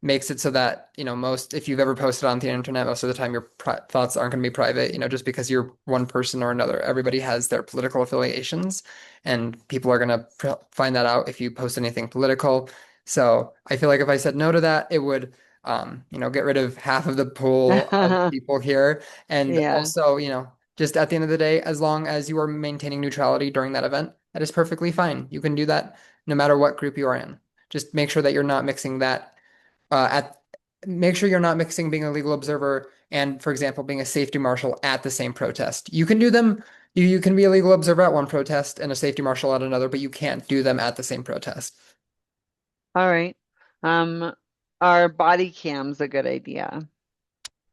makes it so that, if you've ever posted on the internet, most of the time your thoughts aren't going to be private, just because you're one person or another. Everybody has their political affiliations, and people are going to find that out if you post anything political. So I feel like if I said no to that, it would, get rid of half of the pool of people here. And Yeah. also, just at the end of the day, as long as you are maintaining neutrality during that event, that is perfectly fine. You can do that no matter what group you are in. Just make sure that you're not mixing that at make sure you're not mixing being a legal observer and, for example, being a safety marshal at the same protest. You can do them. You can be a legal observer at one protest and a safety marshal at another, but you can't do them at the same protest. All right. Um, are body cams a good idea?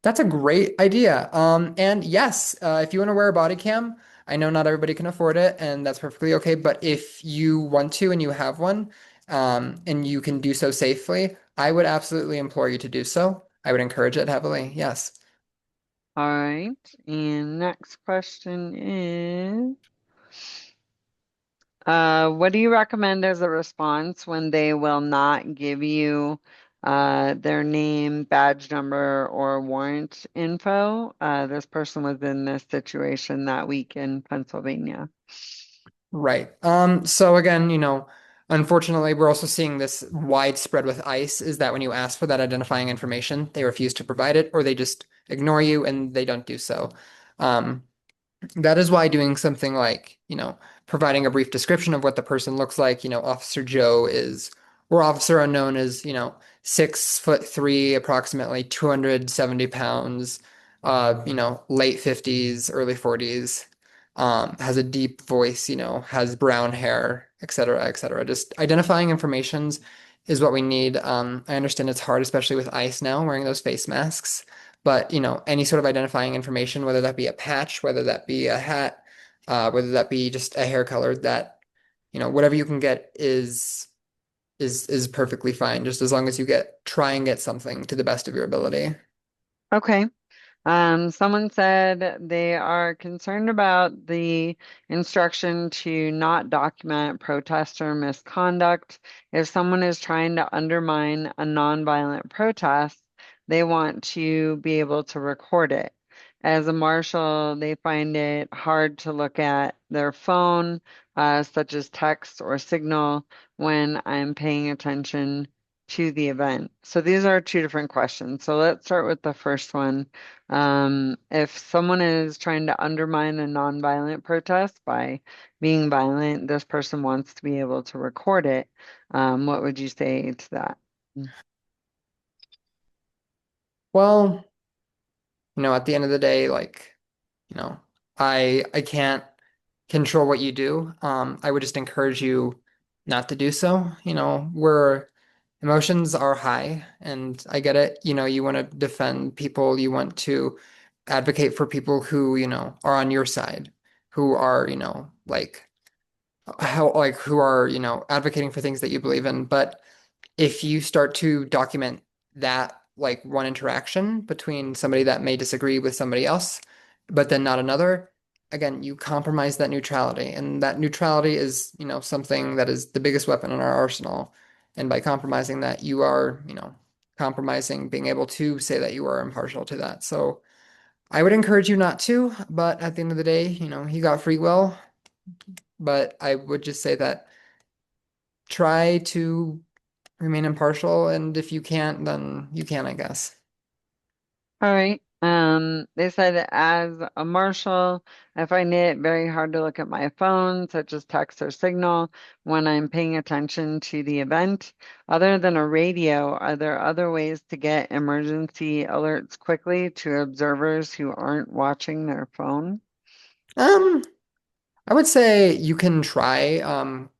That's a great idea. And yes, if you want to wear a body cam, I know not everybody can afford it, and that's perfectly okay. But if you want to and you have one, and you can do so safely, I would absolutely implore you to do so. I would encourage it heavily. Yes. All right. And next question is, what do you recommend as a response when they will not give you their name, badge number, or warrant info? This person was in this situation that week in Pennsylvania. Right. So again, unfortunately, we're also seeing this widespread with ICE is that when you ask for that identifying information, they refuse to provide it or they just ignore you and they don't do so. Um, that is why doing something like, providing a brief description of what the person looks like, Officer Joe is, or Officer Unknown is, 6'3", approximately 270 pounds, late 50s, early 40s, has a deep voice, has brown hair, et cetera, et cetera. Just identifying informations is what we need. I understand it's hard, especially with ICE now, wearing those face masks. But, any sort of identifying information, whether that be a patch, whether that be a hat, whether that be just a hair color, that, whatever you can get is perfectly fine, just as long as you try and get something to the best of your ability. Okay. Someone said they are concerned about the instruction to not document protest or misconduct. If someone is trying to undermine a nonviolent protest, they want to be able to record it. As a marshal, they find it hard to look at their phone, such as text or signal, when I'm paying attention to the event. So these are two different questions. So let's start with the first one. If someone is trying to undermine a nonviolent protest by being violent, this person wants to be able to record it. What would you say to that? Well, at the end of the day, like, you know, I can't control what you do. I would just encourage you not to do so. Where emotions are high, and I get it. You want to defend people, you want to advocate for people who, are on your side, who are, who are, advocating for things that you believe in. But if you start to document that like one interaction between somebody that may disagree with somebody else, but then not another, again, you compromise that neutrality. And that neutrality is, something that is the biggest weapon in our arsenal. And by compromising that, you are, compromising being able to say that you are impartial to that. So I would encourage you not to, but at the end of the day, you got free will. But I would just say that try to remain impartial, and if you can't, then you can, I guess. All right. They said as a marshal, I find it very hard to look at my phone, such as text or signal, when I'm paying attention to the event. Other than a radio, are there other ways to get emergency alerts quickly to observers who aren't watching their phone? Um, I would say you can try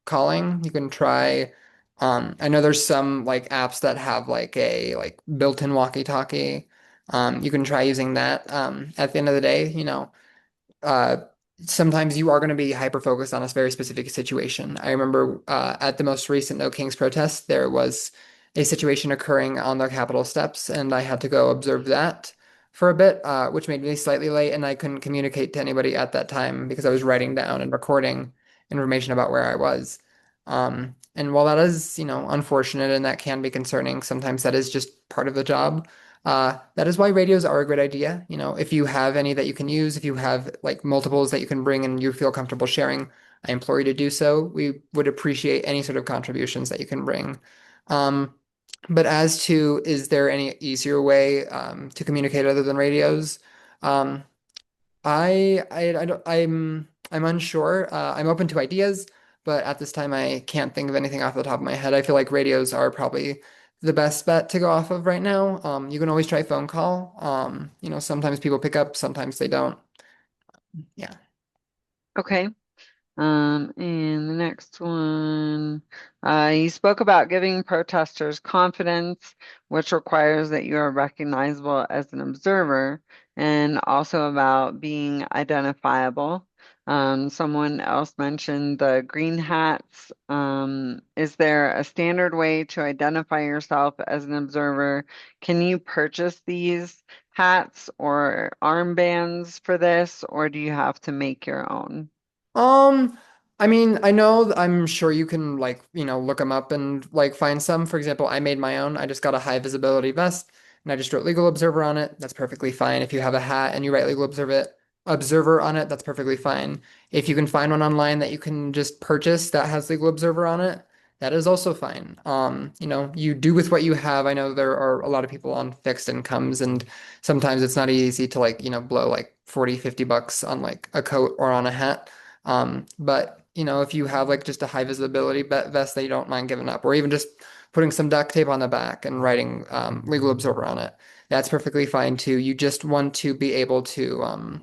calling. You can try I know there's some like apps that have like a like built-in walkie-talkie. You can try using that. At the end of the day, uh, sometimes you are going to be hyper focused on a very specific situation. I remember at the most recent No Kings protest, there was a situation occurring on the Capitol steps, and I had to go observe that for a bit, which made me slightly late, and I couldn't communicate to anybody at that time because I was writing down and recording information about where I was. And while that is, unfortunate and that can be concerning, sometimes that is just part of the job. That is why radios are a great idea. If you have any that you can use, if you have like multiples that you can bring and you feel comfortable sharing, I implore you to do so. We would appreciate any sort of contributions that you can bring. Um, but as to, is there any easier way to communicate other than radios? Um, I don't, I'm unsure. I'm open to ideas, but at this time I can't think of anything off the top of my head. I feel like radios are probably the best bet to go off of right now. You can always try phone call. Sometimes people pick up, sometimes they don't. Yeah. Okay. And the next one, you spoke about giving protesters confidence, which requires that you are recognizable as an observer, and also about being identifiable. Someone else mentioned the green hats. Is there a standard way to identify yourself as an observer? Can you purchase these hats or armbands for this, or do you have to make your own? Um, I mean, I'm sure you can like, look them up and like find some. For example, I made my own. I just got a high visibility vest and I just wrote legal observer on it. That's perfectly fine. If you have a hat and you write legal observer on it, that's perfectly fine. If you can find one online that you can just purchase that has legal observer on it, that is also fine. You do with what you have. I know there are a lot of people on fixed incomes and sometimes it's not easy to like, blow like 40, $50 on like a coat or on a hat. But if you have like just a high visibility vest that you don't mind giving up, or even just putting some duct tape on the back and writing legal observer on it, that's perfectly fine too. You just want to be able to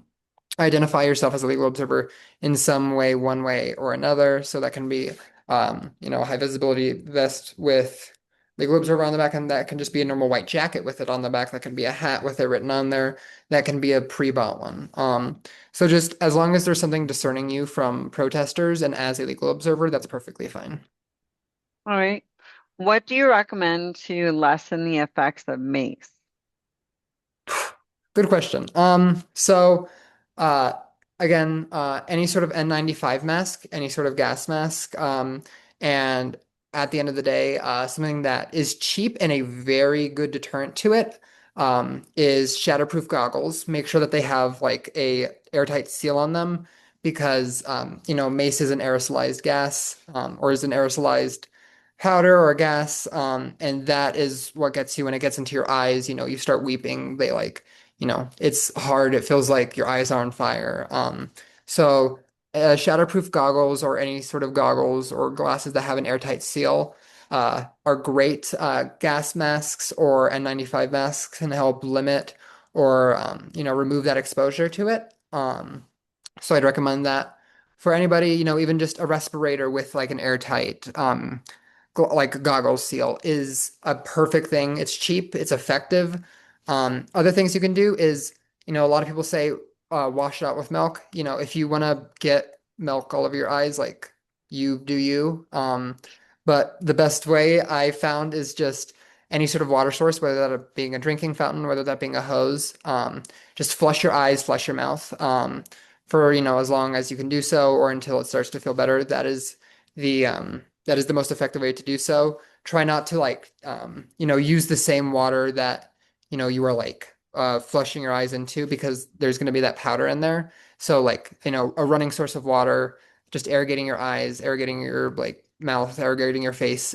identify yourself as a legal observer in some way, one way or another. So that can be, a high visibility vest with legal observer on the back, and that can just be a normal white jacket with it on the back. That can be a hat with it written on there. That can be a pre-bought one. So just as long as there's something discerning you from protesters and as a legal observer, that's perfectly fine. All right. What do you recommend to lessen the effects of mace? Good question. So uh again, any sort of N95 mask, any sort of gas mask, and at the end of the day, something that is cheap and a very good deterrent to it, is shatterproof goggles. Make sure that they have like a airtight seal on them because mace is an aerosolized gas, or is an aerosolized powder or gas, and that is what gets you when it gets into your eyes. You start weeping. They like it's hard. It feels like your eyes are on fire. So shatterproof goggles or any sort of goggles or glasses that have an airtight seal are great. Gas masks or N95 masks can help limit or remove that exposure to it. So I'd recommend that for anybody, even just a respirator with like an airtight like goggle seal is a perfect thing. It's cheap, it's effective. Other things you can do is, a lot of people say wash it out with milk. If you want to get milk all over your eyes, like you do you. But the best way I found is just any sort of water source, whether that being a drinking fountain, whether that being a hose. Just flush your eyes, flush your mouth. For as long as you can do so, or until it starts to feel better. That is the most effective way to do so. Try not to like use the same water that you are like flushing your eyes into because there's going to be that powder in there. So like a running source of water, just irrigating your eyes, irrigating your like mouth, irrigating your face,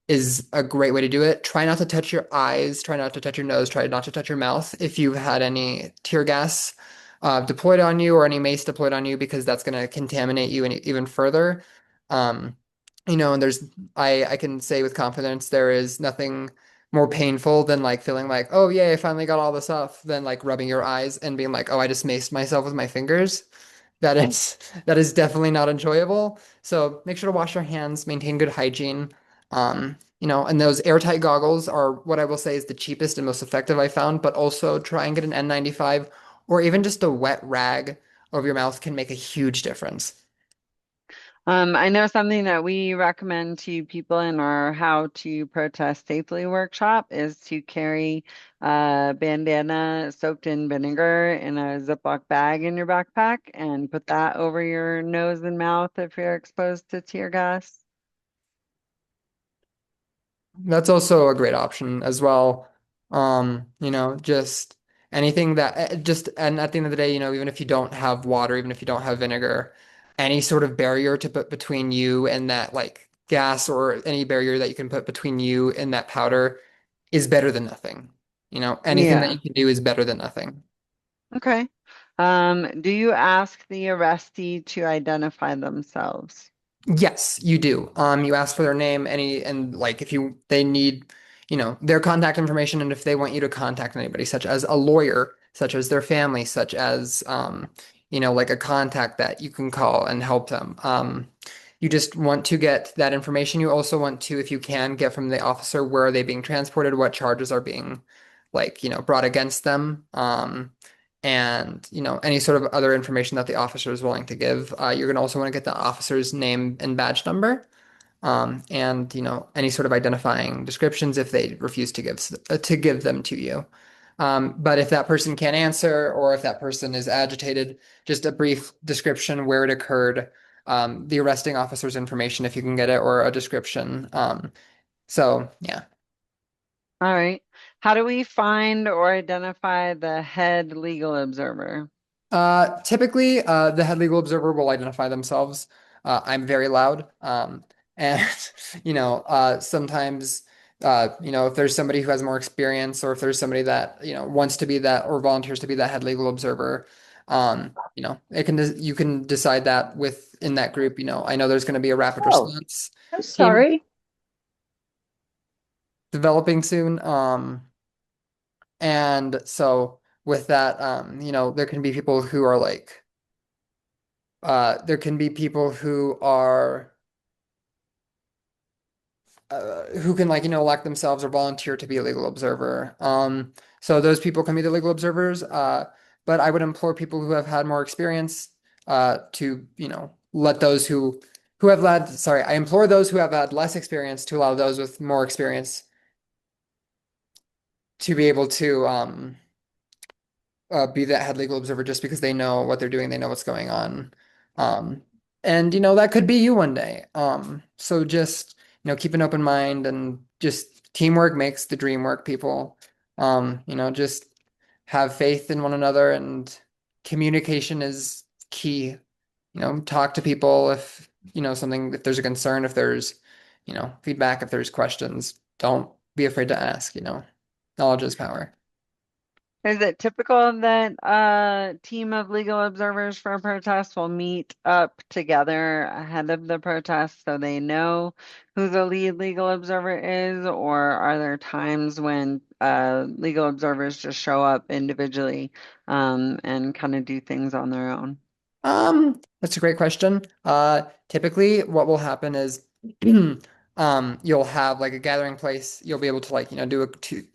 is a great way to do it. Try not to touch your eyes, try not to touch your nose, try not to touch your mouth if you've had any tear gas deployed on you or any mace deployed on you because that's going to contaminate you even further. Um, and I can say with confidence there is nothing more painful than like feeling like, oh yeah, I finally got all this off, than like rubbing your eyes and being like, oh, I just maced myself with my fingers. That is definitely not enjoyable. So make sure to wash your hands, maintain good hygiene. And those airtight goggles are what I will say is the cheapest and most effective I found, but also try and get an N95 or even just a wet rag over your mouth can make a huge difference. I know something that we recommend to people in our How to Protest Safely workshop is to carry a bandana soaked in vinegar in a Ziploc bag in your backpack and put that over your nose and mouth if you're exposed to tear gas. that's also a great option as well. Just anything that just and at the end of the day, even if you don't have water, even if you don't have vinegar, any sort of barrier to put between you and that like gas or any barrier that you can put between you and that powder is better than nothing. Anything that Yeah. you can do is better than nothing. Okay. Do you ask the arrestee to identify themselves? Yes, you do. You ask for their name, and like if they need, their contact information, and if they want you to contact anybody, such as a lawyer, such as their family, such as, like a contact that you can call and help them. You just want to get that information. You also want to, if you can, get from the officer where are they being transported, what charges are being, like, brought against them. And any sort of other information that the officer is willing to give. You're going to also want to get the officer's name and badge number, and any sort of identifying descriptions if they refuse to give them to you. But if that person can't answer or if that person is agitated, just a brief description where it occurred, the arresting officer's information if you can get it, or a description. So yeah. All right. How do we find or identify the head legal observer? Typically, the head legal observer will identify themselves. I'm very loud. And, sometimes, if there's somebody who has more experience or if there's somebody that, wants to be that or volunteers to be that head legal observer, you can decide that within that group. I know there's going to be a rapid Oh, response I'm team sorry. developing soon. And so with that, there can be people who are like, there can be people who can, like, elect themselves or volunteer to be a legal observer. So those people can be the legal observers. But I would implore people who have had more experience to, let those who have had, sorry, I implore those who have had less experience to allow those with more experience to be able to be that head legal observer just because they know what they're doing, they know what's going on. Um, and that could be you one day. So just, keep an open mind and just teamwork makes the dream work, people. Just have faith in one another and communication is key. Talk to people if there's a concern, if there's, feedback, if there's questions, don't be afraid to ask. Knowledge is power. Is it typical that a team of legal observers for a protest will meet up together ahead of the protest so they know who the lead legal observer is, or are there times when legal observers just show up individually and kind of do things on their own? That's a great question. Typically what will happen is you'll have like a gathering place. You'll be able to, like, do a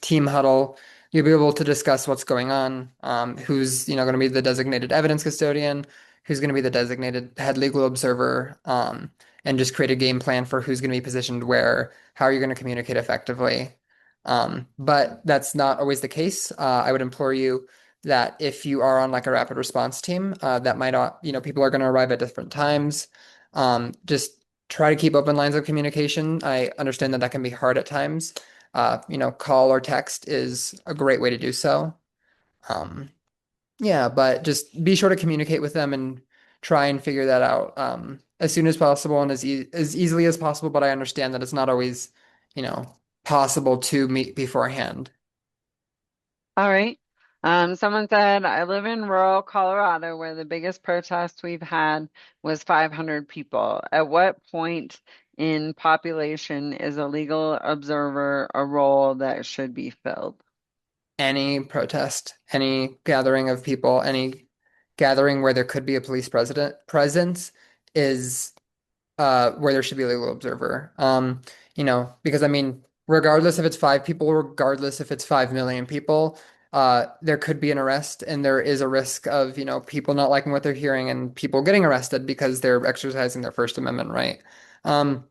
team huddle. You'll be able to discuss what's going on, who's, going to be the designated evidence custodian, who's going to be the designated head legal observer, and just create a game plan for who's going to be positioned where, how are you going to communicate effectively. But that's not always the case. I would implore you that if you are on like a rapid response team, that might not, people are going to arrive at different times. Just try to keep open lines of communication. I understand that that can be hard at times. Call or text is a great way to do so. Um, yeah, but just be sure to communicate with them and try and figure that out as soon as possible and as easily as possible. But I understand that it's not always, you know, possible to meet beforehand. All right. Someone said, I live in rural Colorado where the biggest protest we've had was 500 people. At what point in population is a legal observer a role that should be filled? Any protest, any gathering of people, any gathering where there could be a police president presence is where there should be a legal observer. Because I mean, regardless if it's 5 people, regardless if it's 5 million people, there could be an arrest, and there is a risk of, people not liking what they're hearing and people getting arrested because they're exercising their First Amendment right. Um,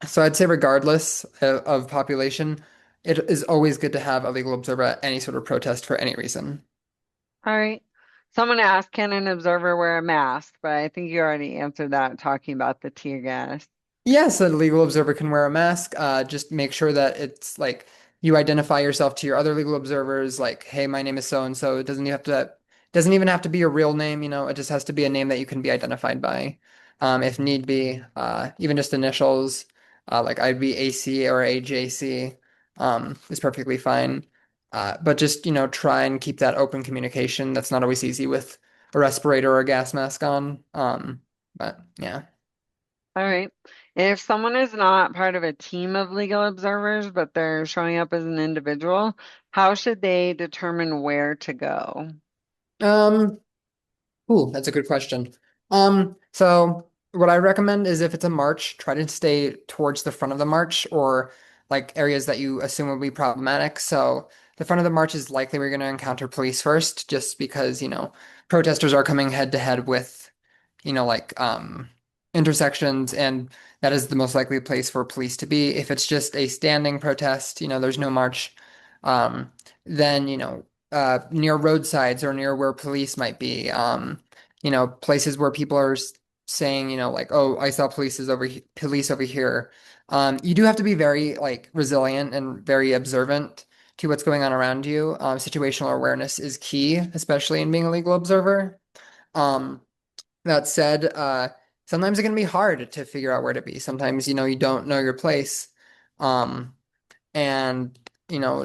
so I'd say regardless of population, it is always good to have a legal observer at any sort of protest for any reason. All right. Someone asked, can an observer wear a mask? But I think you already answered that talking about the tear gas. Yes, a legal observer can wear a mask. Just make sure that it's like you identify yourself to your other legal observers, like, hey, my name is so and so. It doesn't even have to be your real name, it just has to be a name that you can be identified by. If need be, even just initials, like I'd be AC or AJC, is perfectly fine. But just, try and keep that open communication. That's not always easy with a respirator or a gas mask on. But yeah. All right. If someone is not part of a team of legal observers, but they're showing up as an individual, how should they determine where to go? Um, Ooh, that's a good question. So what I recommend is if it's a march, try to stay towards the front of the march or like areas that you assume will be problematic. So the front of the march is likely we're going to encounter police first, just because, protesters are coming head to head with, like intersections, and that is the most likely place for police to be. If it's just a standing protest, there's no march, then, near roadsides or near where police might be, places where people are saying, like, oh, I saw police over here. You do have to be very like resilient and very observant to what's going on around you. Situational awareness is key, especially in being a legal observer. Um, that said, sometimes it can be hard to figure out where to be. Sometimes, you don't know your place. Um, and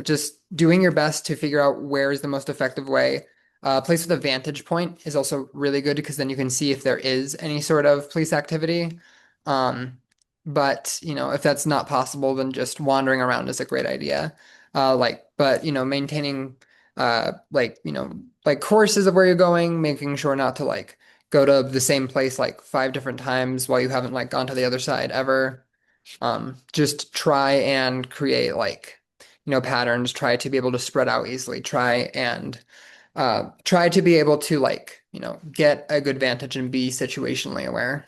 just doing your best to figure out where is the most effective way. A place with a vantage point is also really good because then you can see if there is any sort of police activity. Um, but if that's not possible, then just wandering around is a great idea. But maintaining like courses of where you're going, making sure not to like go to the same place like 5 different times while you haven't like gone to the other side ever. Just try and create like, patterns, try to be able to spread out easily, try to be able to like, get a good vantage and be situationally aware.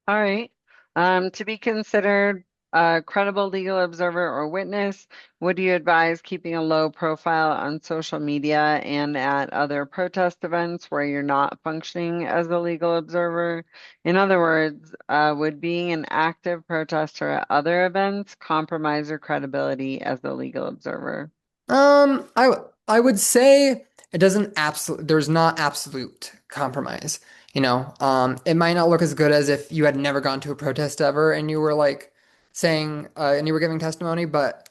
All right. To be considered a credible legal observer or witness, would you advise keeping a low profile on social media and at other protest events where you're not functioning as a legal observer? In other words, would being an active protester at other events compromise your credibility as a legal observer? I would say it doesn't there's not absolute compromise. It might not look as good as if you had never gone to a protest ever and you were like saying and you were giving testimony, but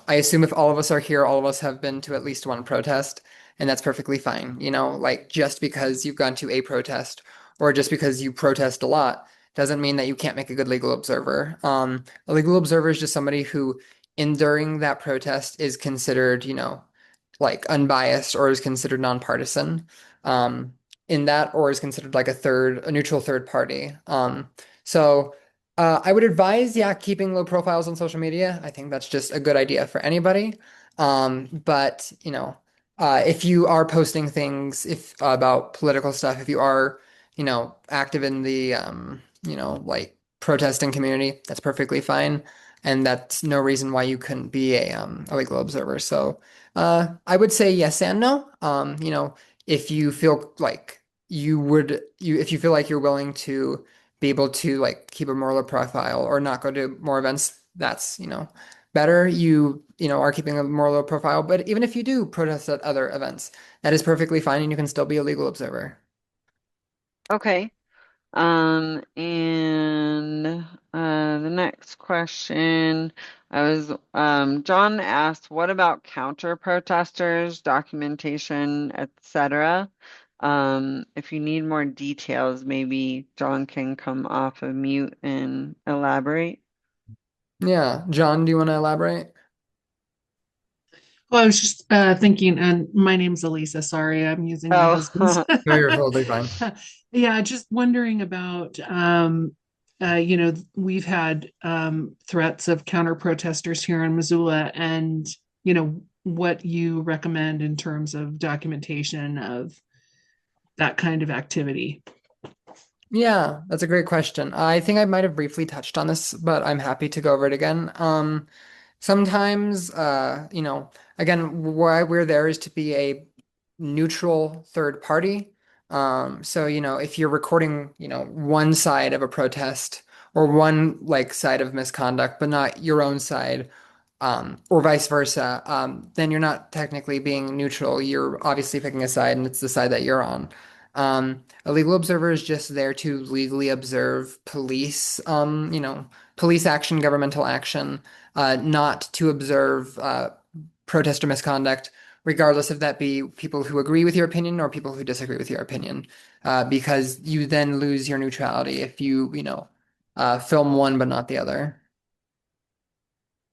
I assume if all of us are here, all of us have been to at least one protest, and that's perfectly fine. Like just because you've gone to a protest or just because you protest a lot doesn't mean that you can't make a good legal observer. A legal observer is just somebody who in during that protest is considered, like unbiased or is considered nonpartisan, um, in that or is considered like a neutral third party. So I would advise, yeah, keeping low profiles on social media. I think that's just a good idea for anybody. But if you are posting things if about political stuff, if you are, active in the like protesting community, that's perfectly fine. And that's no reason why you couldn't be a legal observer. So I would say yes and no. If you feel like if you feel like you're willing to be able to like keep a more low profile or not go to more events, that's, better. You are keeping a more low profile. But even if you do protest at other events, that is perfectly fine and you can still be a legal observer. Okay. And the next question John asked, what about counter protesters, documentation, etc.? If you need more details, maybe John can come off of mute and elaborate. Yeah. John, do you want to elaborate? Well, I was just thinking, and my name's Elisa. Sorry, I'm using my husband's. Oh, No, you're totally fine. Yeah, just wondering about, we've had threats of counter protesters here in Missoula, and what you recommend in terms of documentation of that kind of activity. Yeah, that's a great question. I think I might have briefly touched on this, but I'm happy to go over it again. Sometimes, again, why we're there is to be a neutral third party. So, if you're recording, one side of a protest or one like side of misconduct, but not your own side, or vice versa, then you're not technically being neutral. You're obviously picking a side, and it's the side that you're on. A legal observer is just there to legally observe police, police action, governmental action, not to observe protest or misconduct, regardless if that be people who agree with your opinion or people who disagree with your opinion, because you then lose your neutrality if film one but not the other.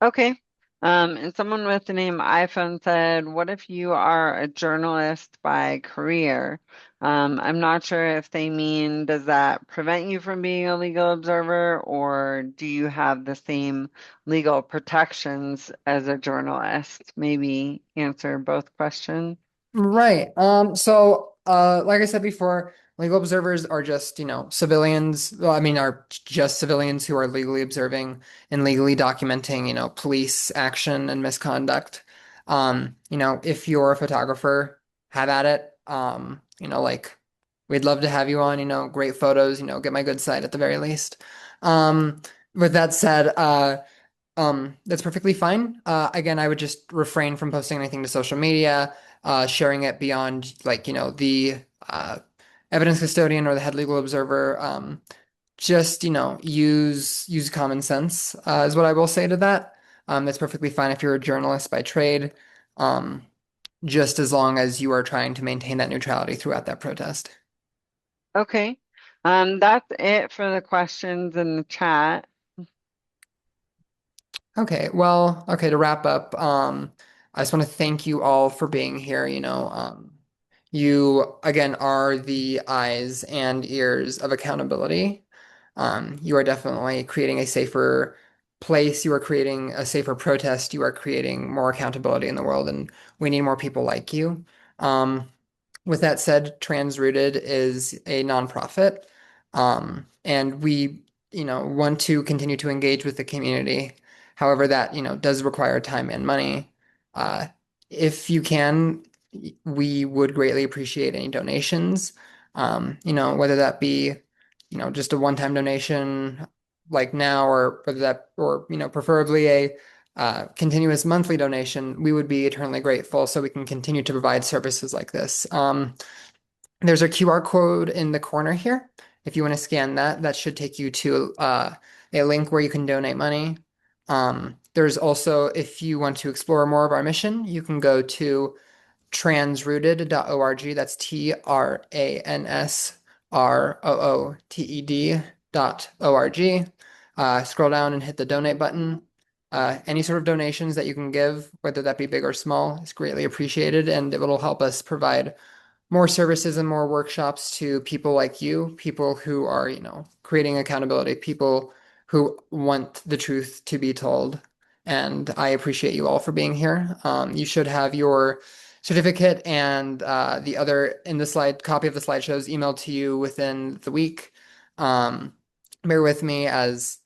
Okay. And someone with the name iPhone said, what if you are a journalist by career? I'm not sure if they mean, does that prevent you from being a legal observer, or do you have the same legal protections as a journalist? Maybe answer both questions. Right. Like I said before, legal observers are just, civilians. Well, I mean, are just civilians who are legally observing and legally documenting, police action and misconduct. If you're a photographer, have at it. We'd love to have you on, great photos, get my good side at the very least. With that said, that's perfectly fine. Again, I would just refrain from posting anything to social media, sharing it beyond the evidence custodian or the head legal observer. Just, use common sense, is what I will say to that. That's perfectly fine if you're a journalist by trade, um, just as long as you are trying to maintain that neutrality throughout that protest. Okay. That's it for the questions in the chat. Okay, well, okay, to wrap up, I just want to thank you all for being here. You again are the eyes and ears of accountability. You are definitely creating a safer place. You are creating a safer protest. You are creating more accountability in the world, and we need more people like you. Um, with that said, TransRooted is a nonprofit, and we, want to continue to engage with the community. However, that, does require time and money. Uh, if you can, we would greatly appreciate any donations. Whether that be, just a one-time donation like now, or whether that, or, preferably a continuous monthly donation, we would be eternally grateful so we can continue to provide services like this. There's a QR code in the corner here. If you want to scan that, that should take you to a link where you can donate money. There's also, if you want to explore more of our mission, you can go to transrooted.org. That's TransRooted.org. Scroll down and hit the donate button. Any sort of donations that you can give, whether that be big or small, is greatly appreciated, and it will help us provide more services and more workshops to people like you, people who are, creating accountability, people who want the truth to be told. And I appreciate you all for being here. You should have your certificate and the other in the slide copy of the slideshows emailed to you within the week. Bear with me as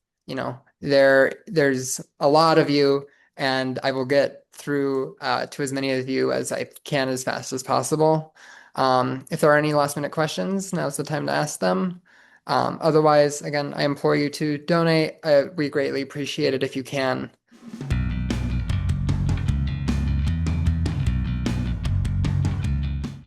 there's a lot of you, and I will get through to as many of you as I can as fast as possible. If there are any last minute questions, now's the time to ask them. Otherwise, again, I implore you to donate. We greatly appreciate it if you can.